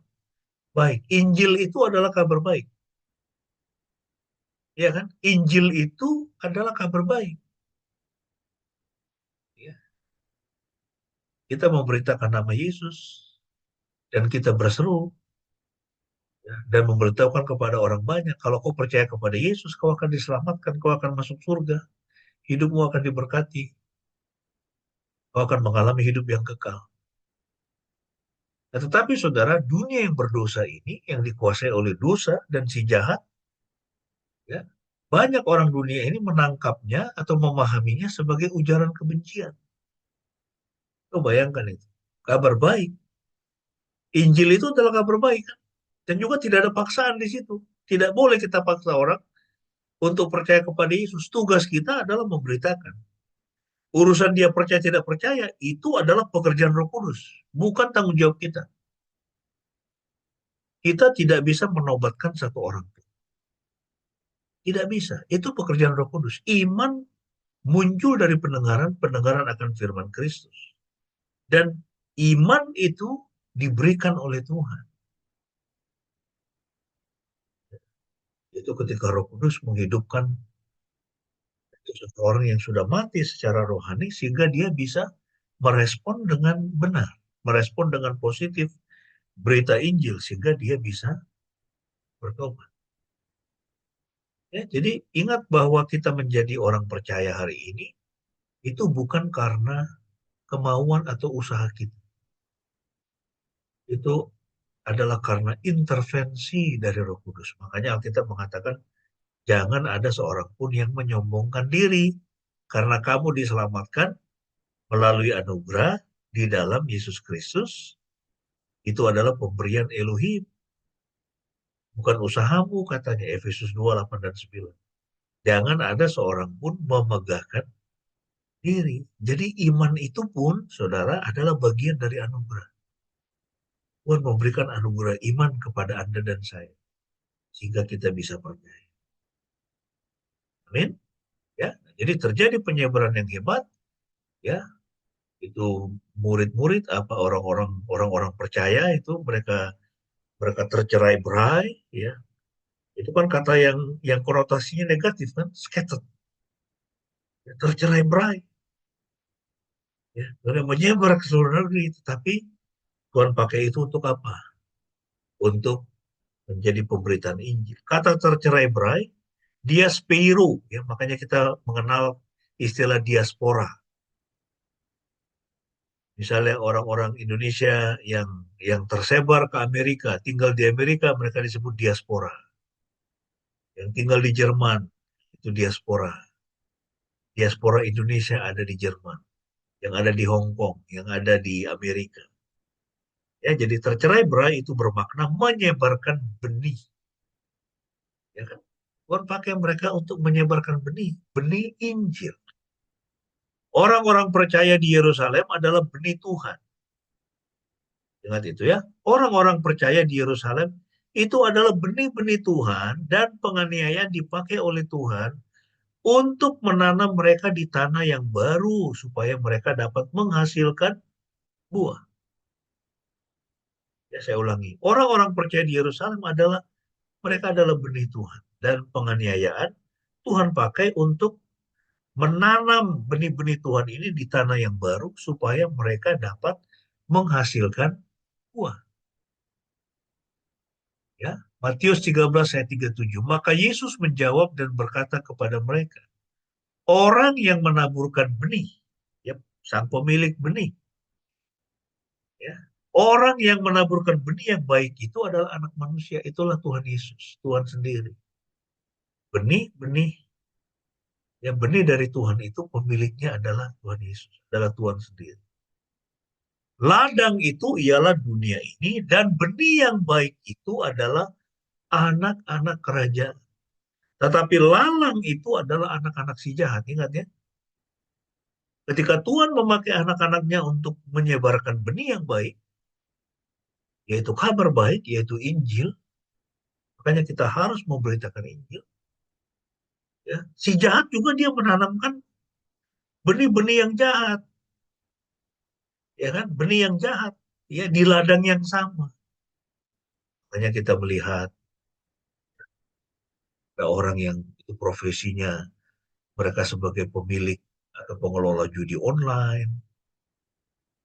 baik. Injil itu adalah kabar baik. Ya kan? Injil itu adalah kabar baik. Ya. Kita memberitakan nama Yesus. dan kita berseru, ya, dan memberitahukan kepada orang banyak, kalau kau percaya kepada Yesus, kau akan diselamatkan, kau akan masuk surga, hidupmu akan diberkati, kau akan mengalami hidup yang kekal. Nah, tetapi saudara, dunia yang berdosa ini, yang dikuasai oleh dosa dan si jahat, ya, banyak orang dunia ini menangkapnya atau memahaminya sebagai ujaran kebencian. Kau bayangkan itu. Kabar baik. Injil itu adalah kabar baik, kan? Dan juga tidak ada paksaan di situ. Tidak boleh kita paksa orang untuk percaya kepada Yesus. Tugas kita adalah memberitakan. Urusan dia percaya tidak percaya, itu adalah pekerjaan Roh Kudus. Bukan tanggung jawab kita. Kita tidak bisa menobatkan satu orang. Tidak bisa. Itu pekerjaan Roh Kudus. Iman muncul dari pendengaran akan firman Kristus. Dan iman itu diberikan oleh Tuhan. Itu ketika Roh Kudus menghidupkan seseorang yang sudah mati secara rohani, sehingga dia bisa merespon dengan benar, merespon dengan positif berita Injil, sehingga dia bisa bertobat. Ya, jadi ingat bahwa kita menjadi orang percaya hari ini itu bukan karena kemauan atau usaha kita. Itu adalah karena intervensi dari Roh Kudus. Makanya Alkitab mengatakan, jangan ada seorang pun yang menyombongkan diri, karena kamu diselamatkan melalui anugerah di dalam Yesus Kristus. Itu adalah pemberian Elohim, bukan usahamu, katanya Efesus 2, 8 dan 9. Jangan ada seorang pun memegahkan diri. Jadi iman itu pun, saudara, adalah bagian dari anugerah. Tuhan memberikan anugerah iman kepada Anda dan saya, sehingga kita bisa percaya. Amin. Ya, jadi terjadi penyebaran yang hebat, ya. Itu murid-murid, apa orang-orang percaya itu mereka tercerai-berai, ya. Itu kan kata yang konotasinya negatif, kan, scattered, ya, tercerai-berai, ya, dan menyebar ke seluruh negeri. Tetapi Tuhan pakai itu untuk apa? Untuk menjadi pemberitaan Injil. Kata tercerai-berai, diaspero, ya, makanya kita mengenal istilah diaspora. Misalnya orang-orang Indonesia yang tersebar ke Amerika, tinggal di Amerika, mereka disebut diaspora. Yang tinggal di Jerman, itu diaspora. Diaspora Indonesia ada di Jerman, yang ada di Hong Kong, yang ada di Amerika. Ya, jadi tercerai-berai itu bermakna menyebarkan benih. Ya kan? Tuhan pakai mereka untuk menyebarkan benih Injil. Orang-orang percaya di Yerusalem adalah benih Tuhan. Ingat itu, ya. Orang-orang percaya di Yerusalem itu adalah benih-benih Tuhan, dan penganiayaan dipakai oleh Tuhan untuk menanam mereka di tanah yang baru supaya mereka dapat menghasilkan buah. Ya, saya ulangi. Orang-orang percaya di Yerusalem mereka adalah benih Tuhan, dan penganiayaan Tuhan pakai untuk menanam benih-benih Tuhan ini di tanah yang baru supaya mereka dapat menghasilkan buah. Ya, Matius 13 ayat 37. Maka Yesus menjawab dan berkata kepada mereka, orang yang menaburkan benih, ya, sang pemilik benih, ya, orang yang menaburkan benih yang baik itu adalah anak manusia, itulah Tuhan Yesus, Tuhan sendiri. Benih-benih, yang benih dari Tuhan itu pemiliknya adalah Tuhan Yesus, adalah Tuhan sendiri. Ladang itu ialah dunia ini, dan benih yang baik itu adalah anak-anak kerajaan. Tetapi lalang itu adalah anak-anak si jahat. Ingat, ya. Ketika Tuhan memakai anak-anaknya untuk menyebarkan benih yang baik, yaitu kabar baik, yaitu Injil, makanya kita harus memberitakan Injil. Ya. Si jahat juga dia menanamkan benih-benih yang jahat. Ya kan? Benih yang jahat. Ya, di ladang yang sama. Makanya kita melihat ada orang yang itu profesinya, mereka sebagai pemilik atau pengelola judi online,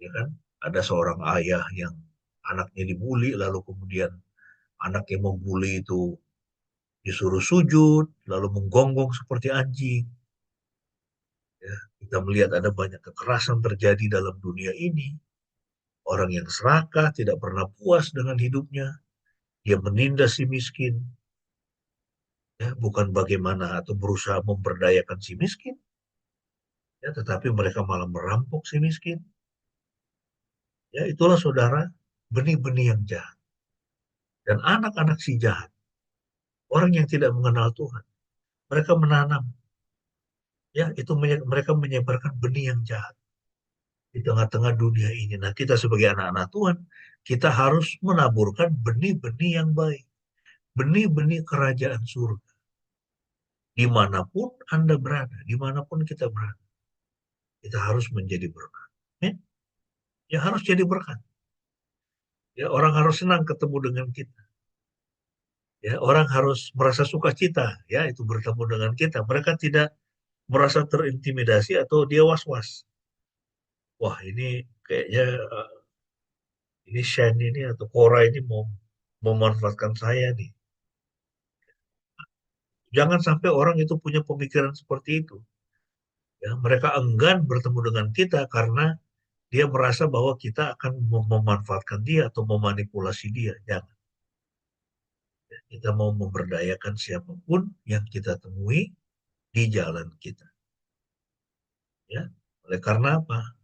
ya kan? Ada seorang ayah yang anaknya dibully, lalu kemudian anak yang membuli itu disuruh sujud, lalu menggonggong seperti anjing. Ya, kita melihat ada banyak kekerasan terjadi dalam dunia ini. Orang yang serakah, tidak pernah puas dengan hidupnya, dia menindas si miskin, ya, bukan bagaimana atau berusaha memberdayakan si miskin, ya, tetapi mereka malah merampok si miskin. Ya, itulah saudara, benih-benih yang jahat. Dan anak-anak si jahat, orang yang tidak mengenal Tuhan, mereka menanam, ya, itu mereka menyebarkan benih yang jahat di tengah-tengah dunia ini. Nah, kita sebagai anak-anak Tuhan, kita harus menaburkan benih-benih yang baik, benih-benih kerajaan surga. Dimanapun Anda berada, dimanapun kita berada, kita harus menjadi berkat. Ya, ya harus jadi berkat. Ya, orang harus senang ketemu dengan kita. Ya, orang harus merasa sukacita, ya, itu bertemu dengan kita. Mereka tidak merasa terintimidasi atau dia was-was. Wah, ini kayaknya ini Shane ini atau Cora ini mau memanfaatkan saya nih. Jangan sampai orang itu punya pemikiran seperti itu. Ya, mereka enggan bertemu dengan kita karena dia merasa bahwa kita akan memanfaatkan dia atau memanipulasi dia. Jangan. Kita mau memberdayakan siapapun yang kita temui di jalan kita. Ya, oleh karena apa?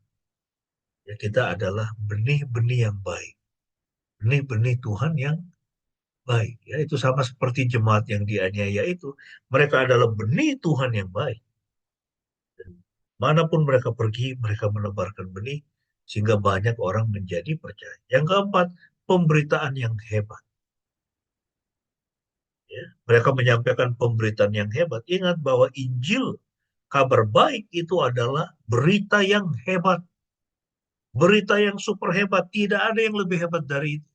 Ya, kita adalah benih-benih yang baik, benih-benih Tuhan yang baik. Ya, itu sama seperti jemaat yang dianiaya itu. Mereka adalah benih Tuhan yang baik. Dan manapun mereka pergi, mereka menebarkan benih sehingga banyak orang menjadi percaya. Yang keempat, pemberitaan yang hebat. Ya, mereka menyampaikan pemberitaan yang hebat. Ingat bahwa Injil, kabar baik itu adalah berita yang hebat. Berita yang super hebat. Tidak ada yang lebih hebat dari itu.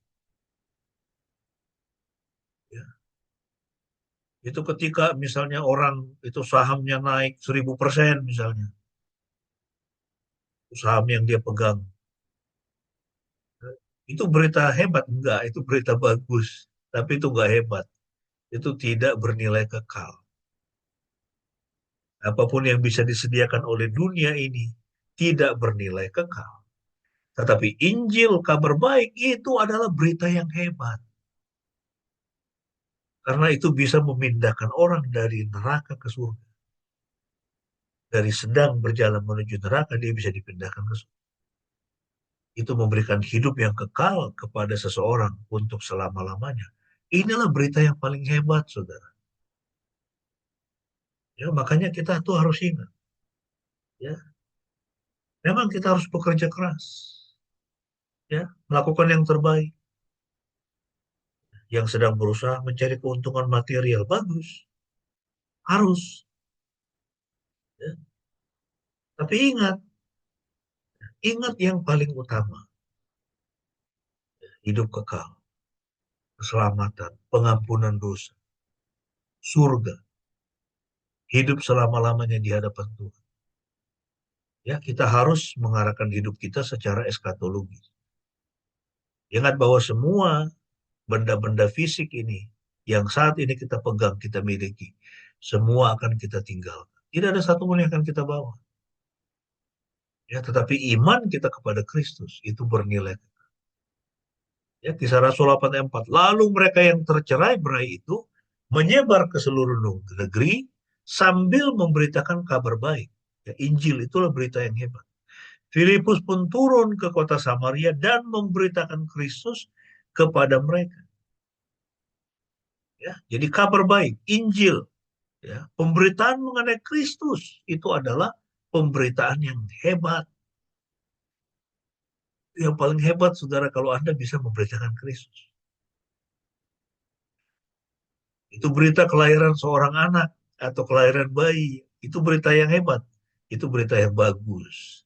Ya, itu ketika misalnya orang itu sahamnya naik 1000% misalnya. Saham yang dia pegang. Itu berita hebat? Enggak, itu berita bagus. Tapi itu enggak hebat. Itu tidak bernilai kekal. Apapun yang bisa disediakan oleh dunia ini tidak bernilai kekal. Tetapi Injil, kabar baik, itu adalah berita yang hebat. Karena itu bisa memindahkan orang dari neraka ke surga. Dari sedang berjalan menuju neraka, dia bisa dipindahkan ke surga. Itu memberikan hidup yang kekal kepada seseorang untuk selama-lamanya. Inilah berita yang paling hebat, saudara. Ya, makanya kita tuh harus ingat. Ya, memang kita harus bekerja keras. Ya, melakukan yang terbaik. Yang sedang berusaha mencari keuntungan material, bagus. Harus. Ya. Tapi ingat yang paling utama. Hidup kekal, keselamatan, pengampunan dosa, surga, hidup selama-lamanya di hadapan Tuhan. Ya, kita harus mengarahkan hidup kita secara eskatologis. Ingat bahwa semua benda-benda fisik ini yang saat ini kita pegang, kita miliki, semua akan kita tinggalkan. Tidak ada satu pun yang akan kita bawa. Ya, tetapi iman kita kepada Kristus itu bernilai. Ya, Kisah Rasul 8 ayat 4. Lalu mereka yang tercerai-berai itu menyebar ke seluruh negeri sambil memberitakan kabar baik. Ya, Injil itulah berita yang hebat. Filipus pun turun ke kota Samaria dan memberitakan Kristus kepada mereka. Ya, jadi kabar baik, Injil, ya, pemberitaan mengenai Kristus itu adalah pemberitaan yang hebat. Yang paling hebat, saudara, kalau Anda bisa memberitakan Kristus. Itu berita kelahiran seorang anak atau kelahiran bayi. Itu berita yang hebat. Itu berita yang bagus.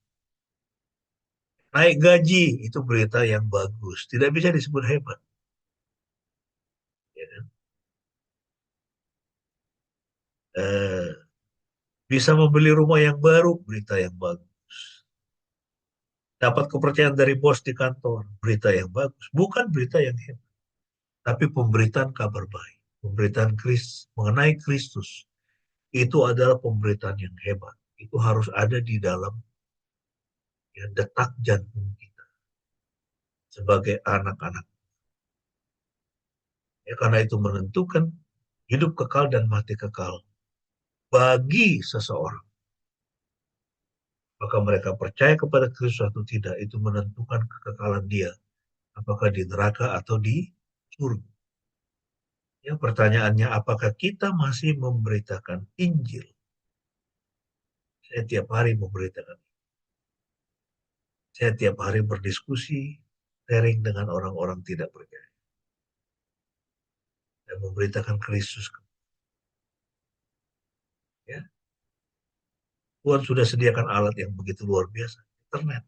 Naik gaji, itu berita yang bagus. Tidak bisa disebut hebat. Ya kan? Bisa membeli rumah yang baru, berita yang bagus. dapat kepercayaan dari bos di kantor, berita yang bagus, bukan berita yang hebat, tapi pemberitaan kabar baik, pemberitaan mengenai Kristus, itu adalah pemberitaan yang hebat. Itu harus ada di dalam ya, detak jantung kita sebagai anak-anak. Ya, karena itu menentukan hidup kekal dan mati kekal bagi seseorang. Apakah mereka percaya kepada Kristus atau tidak, itu menentukan kekekalan dia. Apakah di neraka atau di surga. Ya, pertanyaannya, apakah kita masih memberitakan Injil? Saya tiap hari memberitakan. Saya tiap hari berdiskusi, sharing dengan orang-orang tidak percaya. Dan memberitakan Kristus. Ya. Tuhan sudah sediakan alat yang begitu luar biasa. Internet,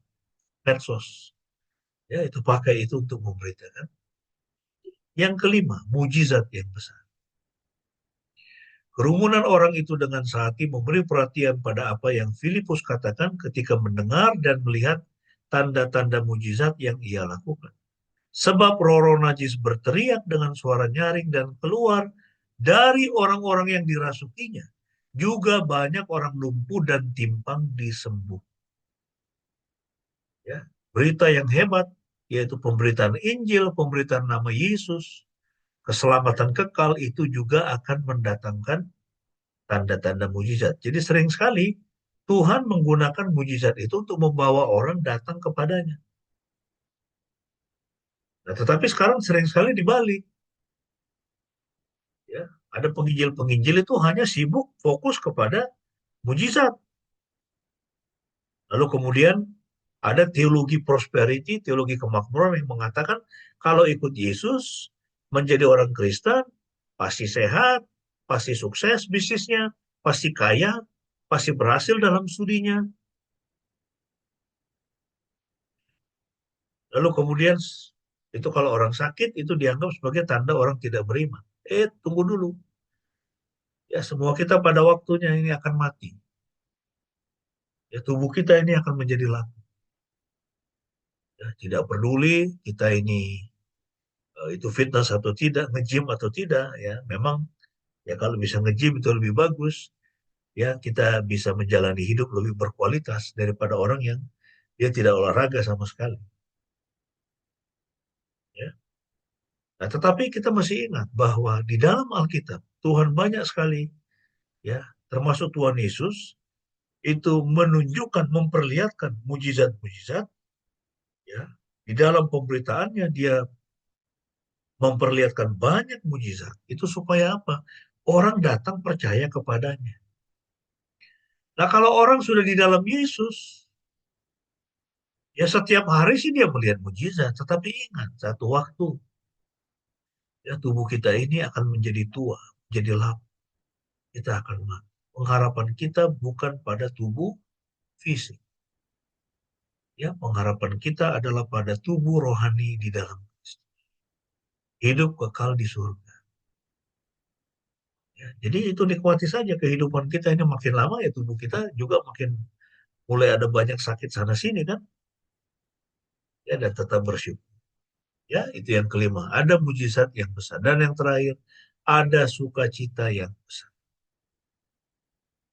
medsos. Ya, itu pakai itu untuk memberitakan. Yang kelima, mujizat yang besar. Kerumunan orang itu dengan sehati memberi perhatian pada apa yang Filipus katakan ketika mendengar dan melihat tanda-tanda mujizat yang ia lakukan. Sebab roh-roh najis berteriak dengan suara nyaring dan keluar dari orang-orang yang dirasukinya. Juga banyak orang lumpuh dan timpang disembuh. Ya, berita yang hebat, yaitu pemberitaan Injil, pemberitaan nama Yesus, keselamatan kekal itu juga akan mendatangkan tanda-tanda mujizat. Jadi sering sekali Tuhan menggunakan mujizat itu untuk membawa orang datang kepadanya. Nah, tetapi sekarang sering sekali dibalik. Ya, ada penginjil-penginjil itu hanya sibuk fokus kepada mujizat. Lalu kemudian ada teologi prosperity, teologi kemakmuran yang mengatakan kalau ikut Yesus menjadi orang Kristen pasti sehat, pasti sukses bisnisnya, pasti kaya, pasti berhasil dalam studinya. Lalu kemudian itu kalau orang sakit itu dianggap sebagai tanda orang tidak beriman. Tunggu dulu. Ya, semua kita pada waktunya ini akan mati. Ya, tubuh kita ini akan menjadi laku. Ya, tidak peduli kita ini itu fitness atau tidak, nge-gym atau tidak, ya memang ya kalau bisa nge-gym itu lebih bagus. Ya, kita bisa menjalani hidup lebih berkualitas daripada orang yang dia tidak olahraga sama sekali. Ya. Nah, tetapi kita masih ingat bahwa di dalam Alkitab Tuhan banyak sekali, ya, termasuk Tuhan Yesus itu menunjukkan, memperlihatkan mujizat-mujizat, ya. Di dalam pemberitaannya dia memperlihatkan banyak mujizat. Itu supaya apa? Orang datang percaya kepadanya. Nah, kalau orang sudah di dalam Yesus, ya setiap hari sih dia melihat mujizat. Tetapi ingat, satu waktu, ya tubuh kita ini akan menjadi tua, menjadi lapuk. Kita akan mati. Pengharapan kita bukan pada tubuh fisik. Ya, pengharapan kita adalah pada tubuh rohani di dalam Kristus. Hidup kekal di surga. Ya, jadi itu nikmati saja kehidupan kita ini makin lama ya tubuh kita juga makin mulai ada banyak sakit sana sini kan. Ya, dan tetap bersyukur. Ya, itu yang kelima. Ada mujizat yang besar. Dan yang terakhir, ada sukacita yang besar.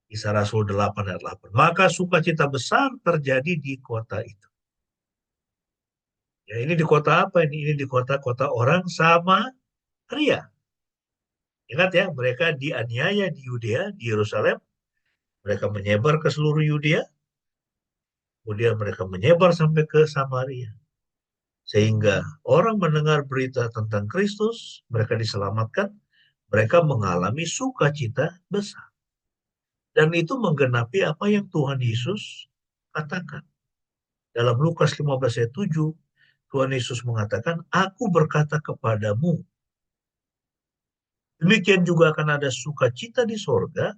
Kisah Rasul 8 ayat 8. Maka sukacita besar terjadi di kota itu. Ya, ini di kota apa ini? Ini di kota-kota orang Samaria. Ingat ya, mereka dianiaya di Yudea, di Yerusalem. Mereka menyebar ke seluruh Yudea. Kemudian mereka menyebar sampai ke Samaria. Sehingga orang mendengar berita tentang Kristus, mereka diselamatkan, mereka mengalami sukacita besar. Dan itu menggenapi apa yang Tuhan Yesus katakan. Dalam Lukas 15 ayat 7, Tuhan Yesus mengatakan, aku berkata kepadamu, demikian juga akan ada sukacita di sorga,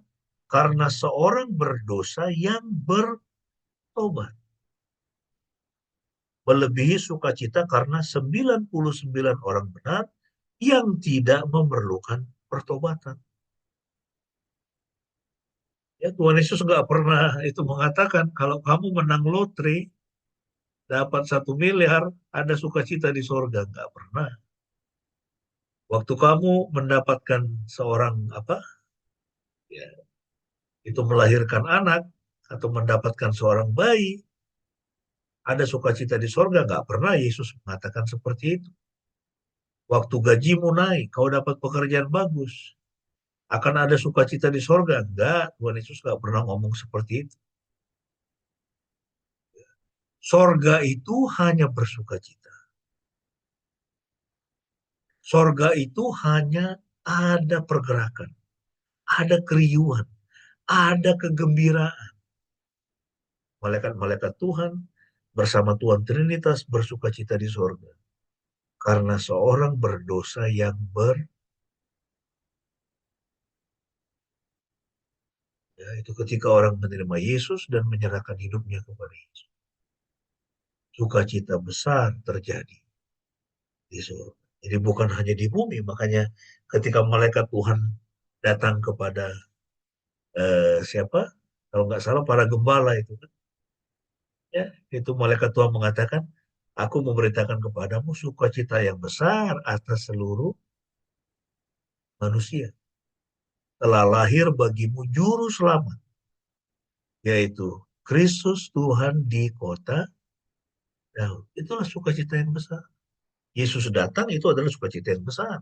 karena seorang berdosa yang bertobat. Melebihi sukacita karena 99 orang benar yang tidak memerlukan pertobatan. Ya, Tuhan Yesus nggak pernah itu mengatakan, kalau kamu menang lotre, dapat 1 miliar, ada sukacita di sorga. Nggak pernah. Waktu kamu mendapatkan seorang ya, itu melahirkan anak atau mendapatkan seorang bayi, ada sukacita di sorga. Nggak pernah Yesus mengatakan seperti itu. Waktu gajimu naik, kau dapat pekerjaan bagus, akan ada sukacita di sorga. Enggak, Tuhan Yesus nggak pernah ngomong seperti itu. Sorga itu hanya bersukacita. Sorga itu hanya ada pergerakan, ada keriuhan, ada kegembiraan. Malaikat-malaikat Tuhan bersama Tuhan Trinitas bersukacita di sorga. Karena seorang berdosa yang itu ketika orang menerima Yesus dan menyerahkan hidupnya kepada Yesus. Sukacita besar terjadi di surga. Jadi bukan hanya di bumi, makanya ketika malaikat Tuhan datang kepada siapa? Kalau nggak salah para gembala itu kan, ya, itu malaikat Tuhan mengatakan, aku memberitakan kepadamu sukacita yang besar atas seluruh manusia. Telah lahir bagimu juru selamat, yaitu Kristus Tuhan di kota Daud. Itulah sukacita yang besar. Yesus datang itu adalah sukacita yang besar.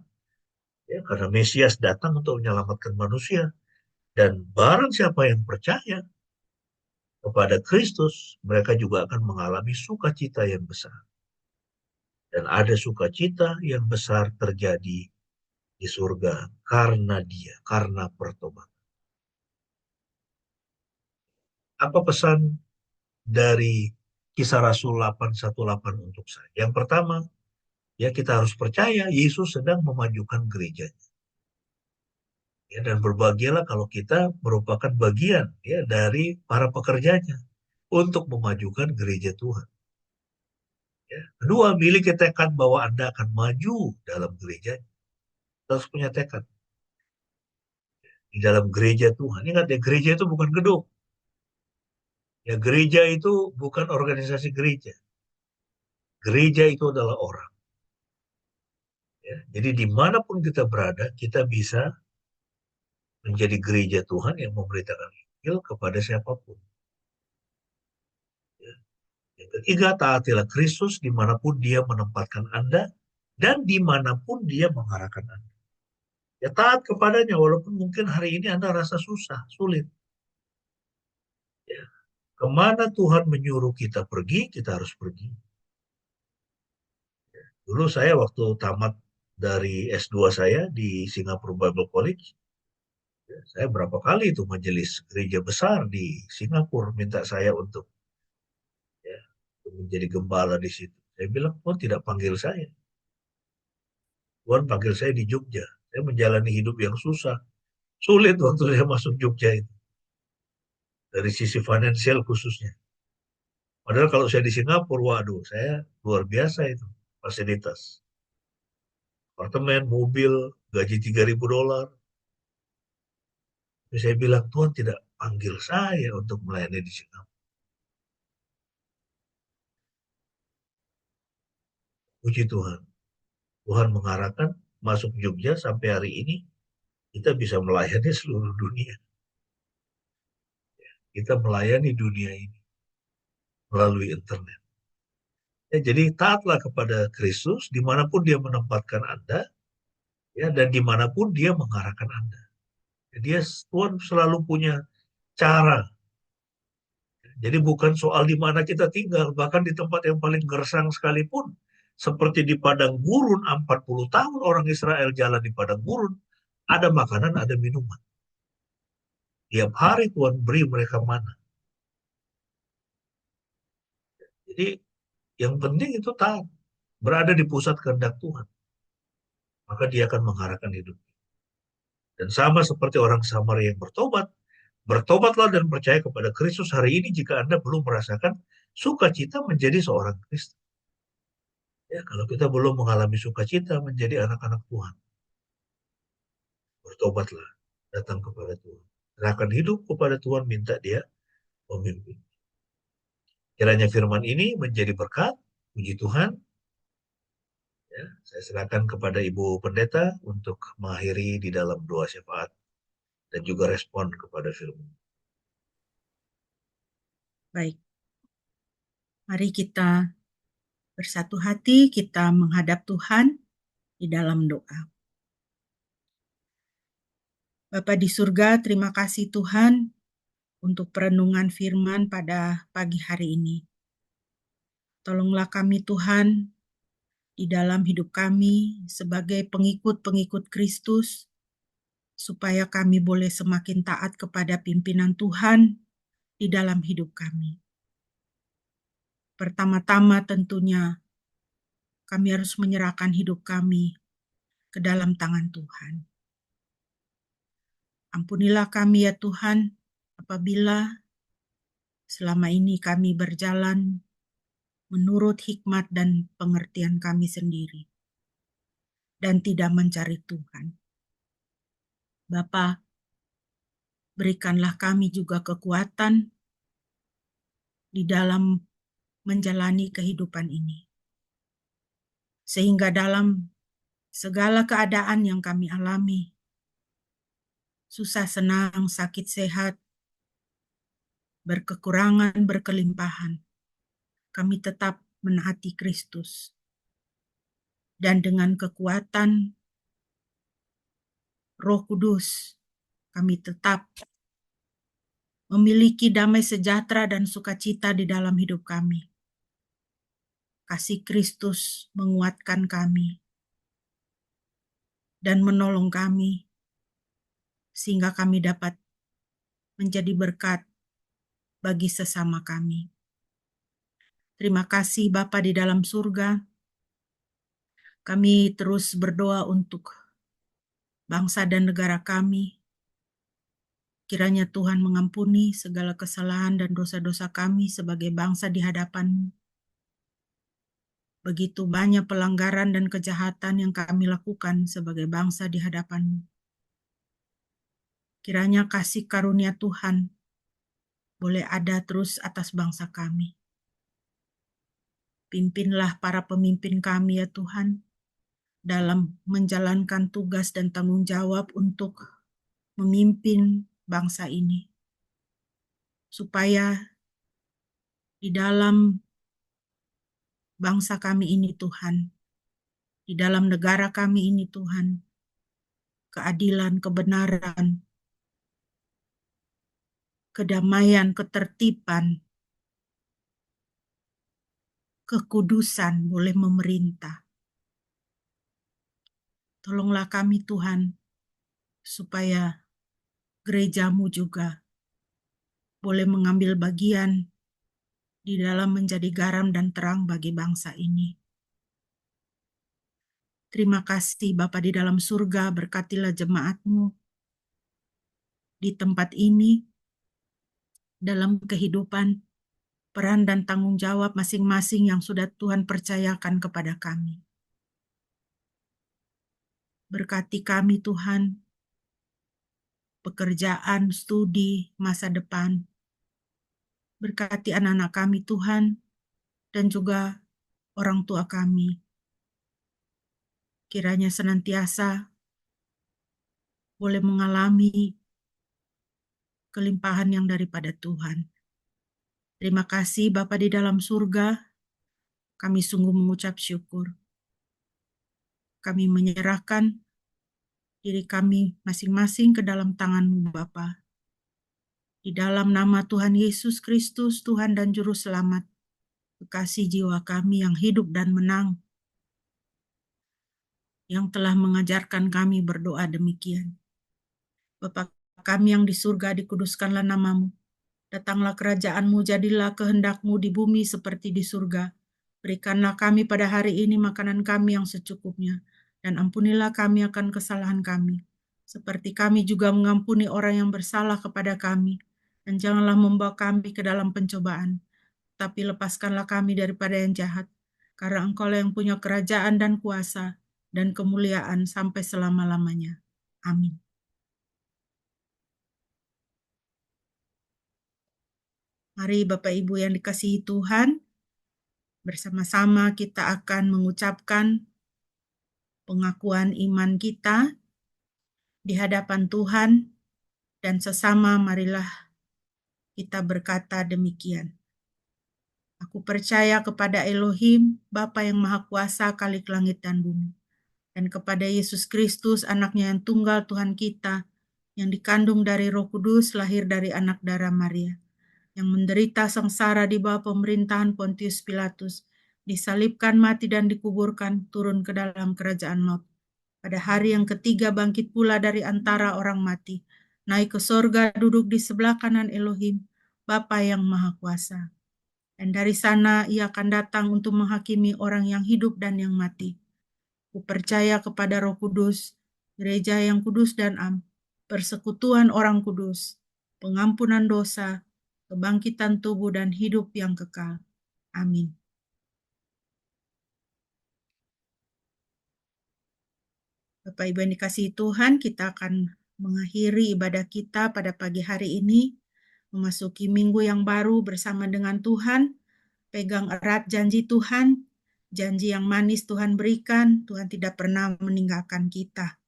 Ya, karena Mesias datang untuk menyelamatkan manusia. Dan barang siapa yang percaya kepada Kristus, mereka juga akan mengalami sukacita yang besar. Dan ada sukacita yang besar terjadi di surga karena dia, karena pertobatan. Apa pesan dari Kisah Rasul 818 untuk saya? Yang pertama, ya kita harus percaya Yesus sedang memajukan gerejanya. Ya, dan berbahagialah kalau kita merupakan bagian ya dari para pekerjanya untuk memajukan gereja Tuhan. Ya. Kedua, miliki tekad bahwa Anda akan maju dalam gereja. Kita harus punya tekad di dalam gereja Tuhan. Ingat ya, gereja itu bukan gedung. Ya, gereja itu bukan organisasi gereja. Gereja itu adalah orang. Ya. Jadi dimanapun kita berada, kita bisa menjadi gereja Tuhan yang memberitakan Injil kepada siapapun. Ya. Yang ketiga, taatilah Kristus dimanapun dia menempatkan Anda dan dimanapun dia mengarahkan Anda. Ya taat kepadanya walaupun mungkin hari ini Anda rasa susah, sulit. Ya. Kemana Tuhan menyuruh kita pergi, kita harus pergi. Ya. Dulu saya waktu tamat dari S2 saya di Singapore Bible College, ya, saya berapa kali itu majelis gereja besar di Singapura minta saya untuk ya, menjadi gembala di situ. Saya bilang, Tuhan tidak panggil saya. Tuhan panggil saya di Jogja. Saya menjalani hidup yang susah. Sulit waktu saya masuk Jogja itu. Dari sisi finansial khususnya. Padahal kalau saya di Singapura, waduh, saya luar biasa itu fasilitas. Apartemen, mobil, gaji $3.000. Tapi saya bilang, Tuhan tidak panggil saya untuk melayani di Singapura. Puji Tuhan. Tuhan mengarahkan masuk Jogja sampai hari ini, kita bisa melayani seluruh dunia. Kita melayani dunia ini melalui internet. Ya, jadi taatlah kepada Kristus dimanapun dia menempatkan Anda, ya, dan dimanapun dia mengarahkan Anda. Dia Tuhan selalu punya cara. Jadi bukan soal di mana kita tinggal, bahkan di tempat yang paling gersang sekalipun, seperti di padang gurun 40 tahun orang Israel jalan di padang gurun, ada makanan, ada minuman. Tiap hari Tuhan beri mereka mana. Jadi yang penting itu taat, berada di pusat kehendak Tuhan. Maka dia akan mengarahkan hidup. Dan sama seperti orang Samaria yang bertobat, bertobatlah dan percaya kepada Kristus hari ini jika Anda belum merasakan sukacita menjadi seorang Kristen. Ya, kalau kita belum mengalami sukacita menjadi anak-anak Tuhan, bertobatlah, datang kepada Tuhan. Serahkan hidup kepada Tuhan, minta dia memimpin. Kiranya firman ini menjadi berkat, puji Tuhan. Ya, saya serahkan kepada Ibu Pendeta untuk mengakhiri di dalam doa syafaat dan juga respon kepada firman. Baik, mari kita bersatu hati, kita menghadap Tuhan di dalam doa. Bapa di surga, terima kasih Tuhan untuk perenungan firman pada pagi hari ini. Tolonglah kami Tuhan di dalam hidup kami sebagai pengikut-pengikut Kristus, supaya kami boleh semakin taat kepada pimpinan Tuhan di dalam hidup kami. Pertama-tama tentunya kami harus menyerahkan hidup kami ke dalam tangan Tuhan. Ampunilah kami ya Tuhan, apabila selama ini kami berjalan menurut hikmat dan pengertian kami sendiri, dan tidak mencari Tuhan. Bapa, berikanlah kami juga kekuatan di dalam menjalani kehidupan ini, sehingga dalam segala keadaan yang kami alami, susah senang, sakit sehat, berkekurangan, berkelimpahan, kami tetap menaati Kristus. Dan dengan kekuatan Roh Kudus, kami tetap memiliki damai sejahtera dan sukacita di dalam hidup kami. Kasih Kristus menguatkan kami dan menolong kami, sehingga kami dapat menjadi berkat bagi sesama kami. Terima kasih Bapa di dalam surga. Kami terus berdoa untuk bangsa dan negara kami. Kiranya Tuhan mengampuni segala kesalahan dan dosa-dosa kami sebagai bangsa di hadapan-Mu. Begitu banyak pelanggaran dan kejahatan yang kami lakukan sebagai bangsa di hadapan-Mu. Kiranya kasih karunia Tuhan boleh ada terus atas bangsa kami. Pimpinlah para pemimpin kami ya Tuhan, dalam menjalankan tugas dan tanggung jawab untuk memimpin bangsa ini, supaya di dalam bangsa kami ini Tuhan, di dalam negara kami ini Tuhan, keadilan, kebenaran, kedamaian, ketertiban, kekudusan boleh memerintah. Tolonglah kami Tuhan, supaya gereja-Mu juga boleh mengambil bagian di dalam menjadi garam dan terang bagi bangsa ini. Terima kasih Bapa di dalam surga, berkatilah jemaat-Mu di tempat ini, dalam kehidupan, peran dan tanggung jawab masing-masing yang sudah Tuhan percayakan kepada kami. Berkati kami Tuhan, pekerjaan, studi, masa depan. Berkati anak-anak kami Tuhan, dan juga orang tua kami. Kiranya senantiasa boleh mengalami kelimpahan yang daripada Tuhan. Terima kasih Bapa di dalam surga, kami sungguh mengucap syukur. Kami menyerahkan diri kami masing-masing ke dalam tangan-Mu Bapa. Di dalam nama Tuhan Yesus Kristus, Tuhan dan Juru Selamat, kekasih jiwa kami yang hidup dan menang, yang telah mengajarkan kami berdoa demikian. Bapa kami yang di surga, dikuduskanlah nama-Mu. Datanglah kerajaan-Mu, jadilah kehendak-Mu di bumi seperti di surga. Berikanlah kami pada hari ini makanan kami yang secukupnya, dan ampunilah kami akan kesalahan kami, seperti kami juga mengampuni orang yang bersalah kepada kami. Dan janganlah membawa kami ke dalam pencobaan, tapi lepaskanlah kami daripada yang jahat, karena Engkau-lah yang punya kerajaan dan kuasa dan kemuliaan sampai selama-lamanya. Amin. Mari Bapak Ibu yang dikasihi Tuhan, bersama-sama kita akan mengucapkan pengakuan iman kita di hadapan Tuhan, dan sesama marilah kita berkata demikian. Aku percaya kepada Elohim, Bapa yang Maha Kuasa, Khalik langit dan bumi, dan kepada Yesus Kristus, anaknya yang tunggal Tuhan kita, yang dikandung dari Roh Kudus, lahir dari anak darah Maria, yang menderita sengsara di bawah pemerintahan Pontius Pilatus, disalibkan, mati, dan dikuburkan, turun ke dalam kerajaan maut. Pada hari yang ketiga bangkit pula dari antara orang mati, naik ke sorga, duduk di sebelah kanan Elohim, Bapa yang Maha Kuasa. Dan dari sana ia akan datang untuk menghakimi orang yang hidup dan yang mati. Ku percaya kepada Roh Kudus, gereja yang kudus dan am, persekutuan orang kudus, pengampunan dosa, kebangkitan tubuh dan hidup yang kekal. Amin. Bapak Ibu yang dikasihi Tuhan, kita akan mengakhiri ibadah kita pada pagi hari ini, memasuki minggu yang baru bersama dengan Tuhan. Pegang erat janji Tuhan, janji yang manis Tuhan berikan, Tuhan tidak pernah meninggalkan kita.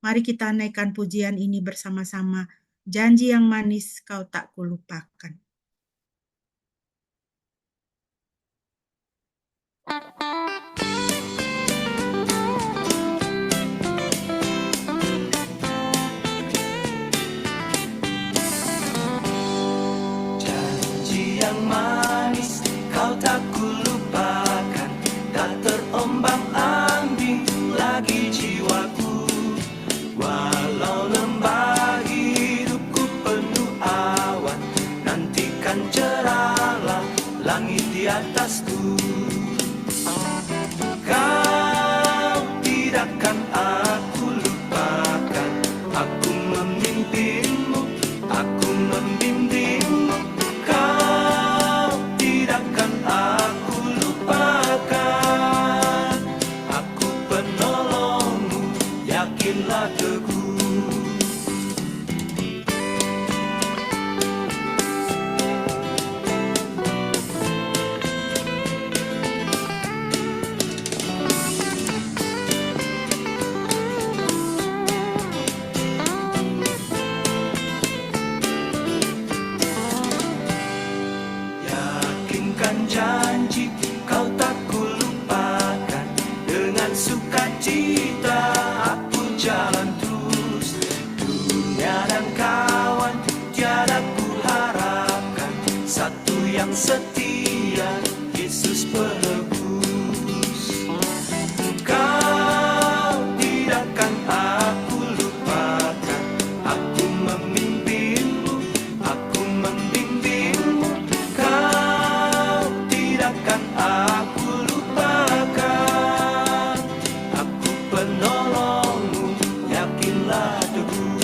Mari kita naikkan pujian ini bersama-sama, janji yang manis kau tak kulupakan. Janji yang manis kau tak kulupakan, tak terombang-ambing lagi jiwaku. Walau lembah hidupku penuh awan, nantikan cerahlah langit di atasku. Kau tidakkan aku lupakan, aku memimpinmu, aku membimbingmu. Kau tidakkan aku lupakan, aku penolongmu, yakinlah teguh. Yakinkan janji kau tak kulupakan, dengan sukacita aku jalan terus. Dunia dan kawan tiada ku harapkan, satu yang setia, Yesus penebus. Kau tidakkan aku lupakan, aku memimpinmu, aku membimbingmu. Kau tidakkan aku lupakan, aku penolongmu, yakinlah teguh.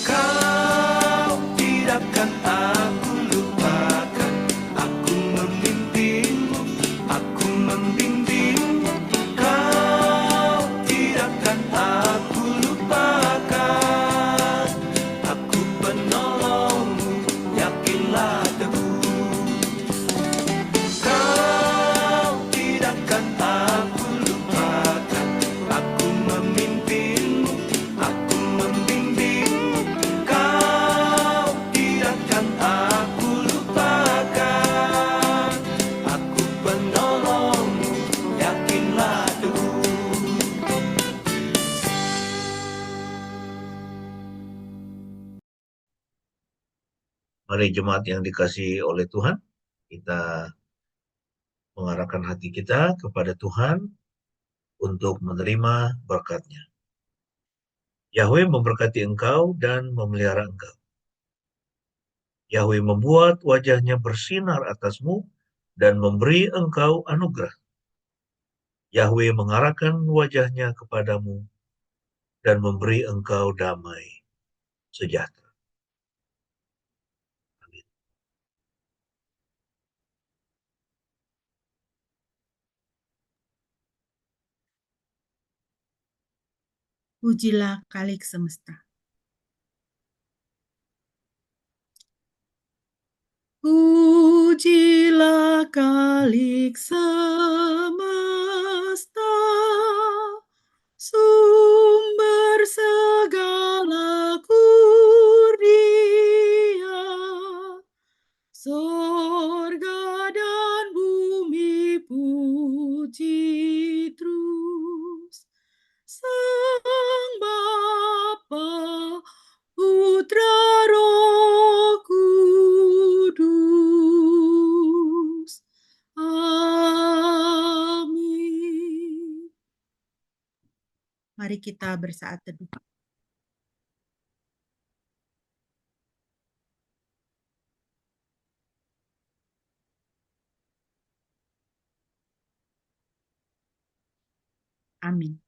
Kau tidakkan aku lupakan, aku memimpinmu, aku membimbingmu. Kau tidakkan aku lupakan, aku penolongmu, yakinlah teguh. Kau tidakkan aku lupakan, aku memimpinmu, aku membimbingmu. Kau tidakkan aku lupakan, aku penolongmu, yakinlah teguh. Mari jemaat yang dikasihi oleh Tuhan, kita mengarahkan hati kita kepada Tuhan untuk menerima berkat-Nya. Yahweh memberkati engkau dan memelihara engkau. Yahweh membuat wajah-Nya bersinar atasmu dan memberi engkau anugerah. Yahweh mengarahkan wajah-Nya kepadamu dan memberi engkau damai sejahtera. Amin. Pujilah Khalik semesta. Pujilah Khalik semesta, sumber segala kurnia. Sorga dan bumi puji terus Sang Bapa, Putra, Roh Kudus. Amin. Mari kita bersaat teduh. Amin.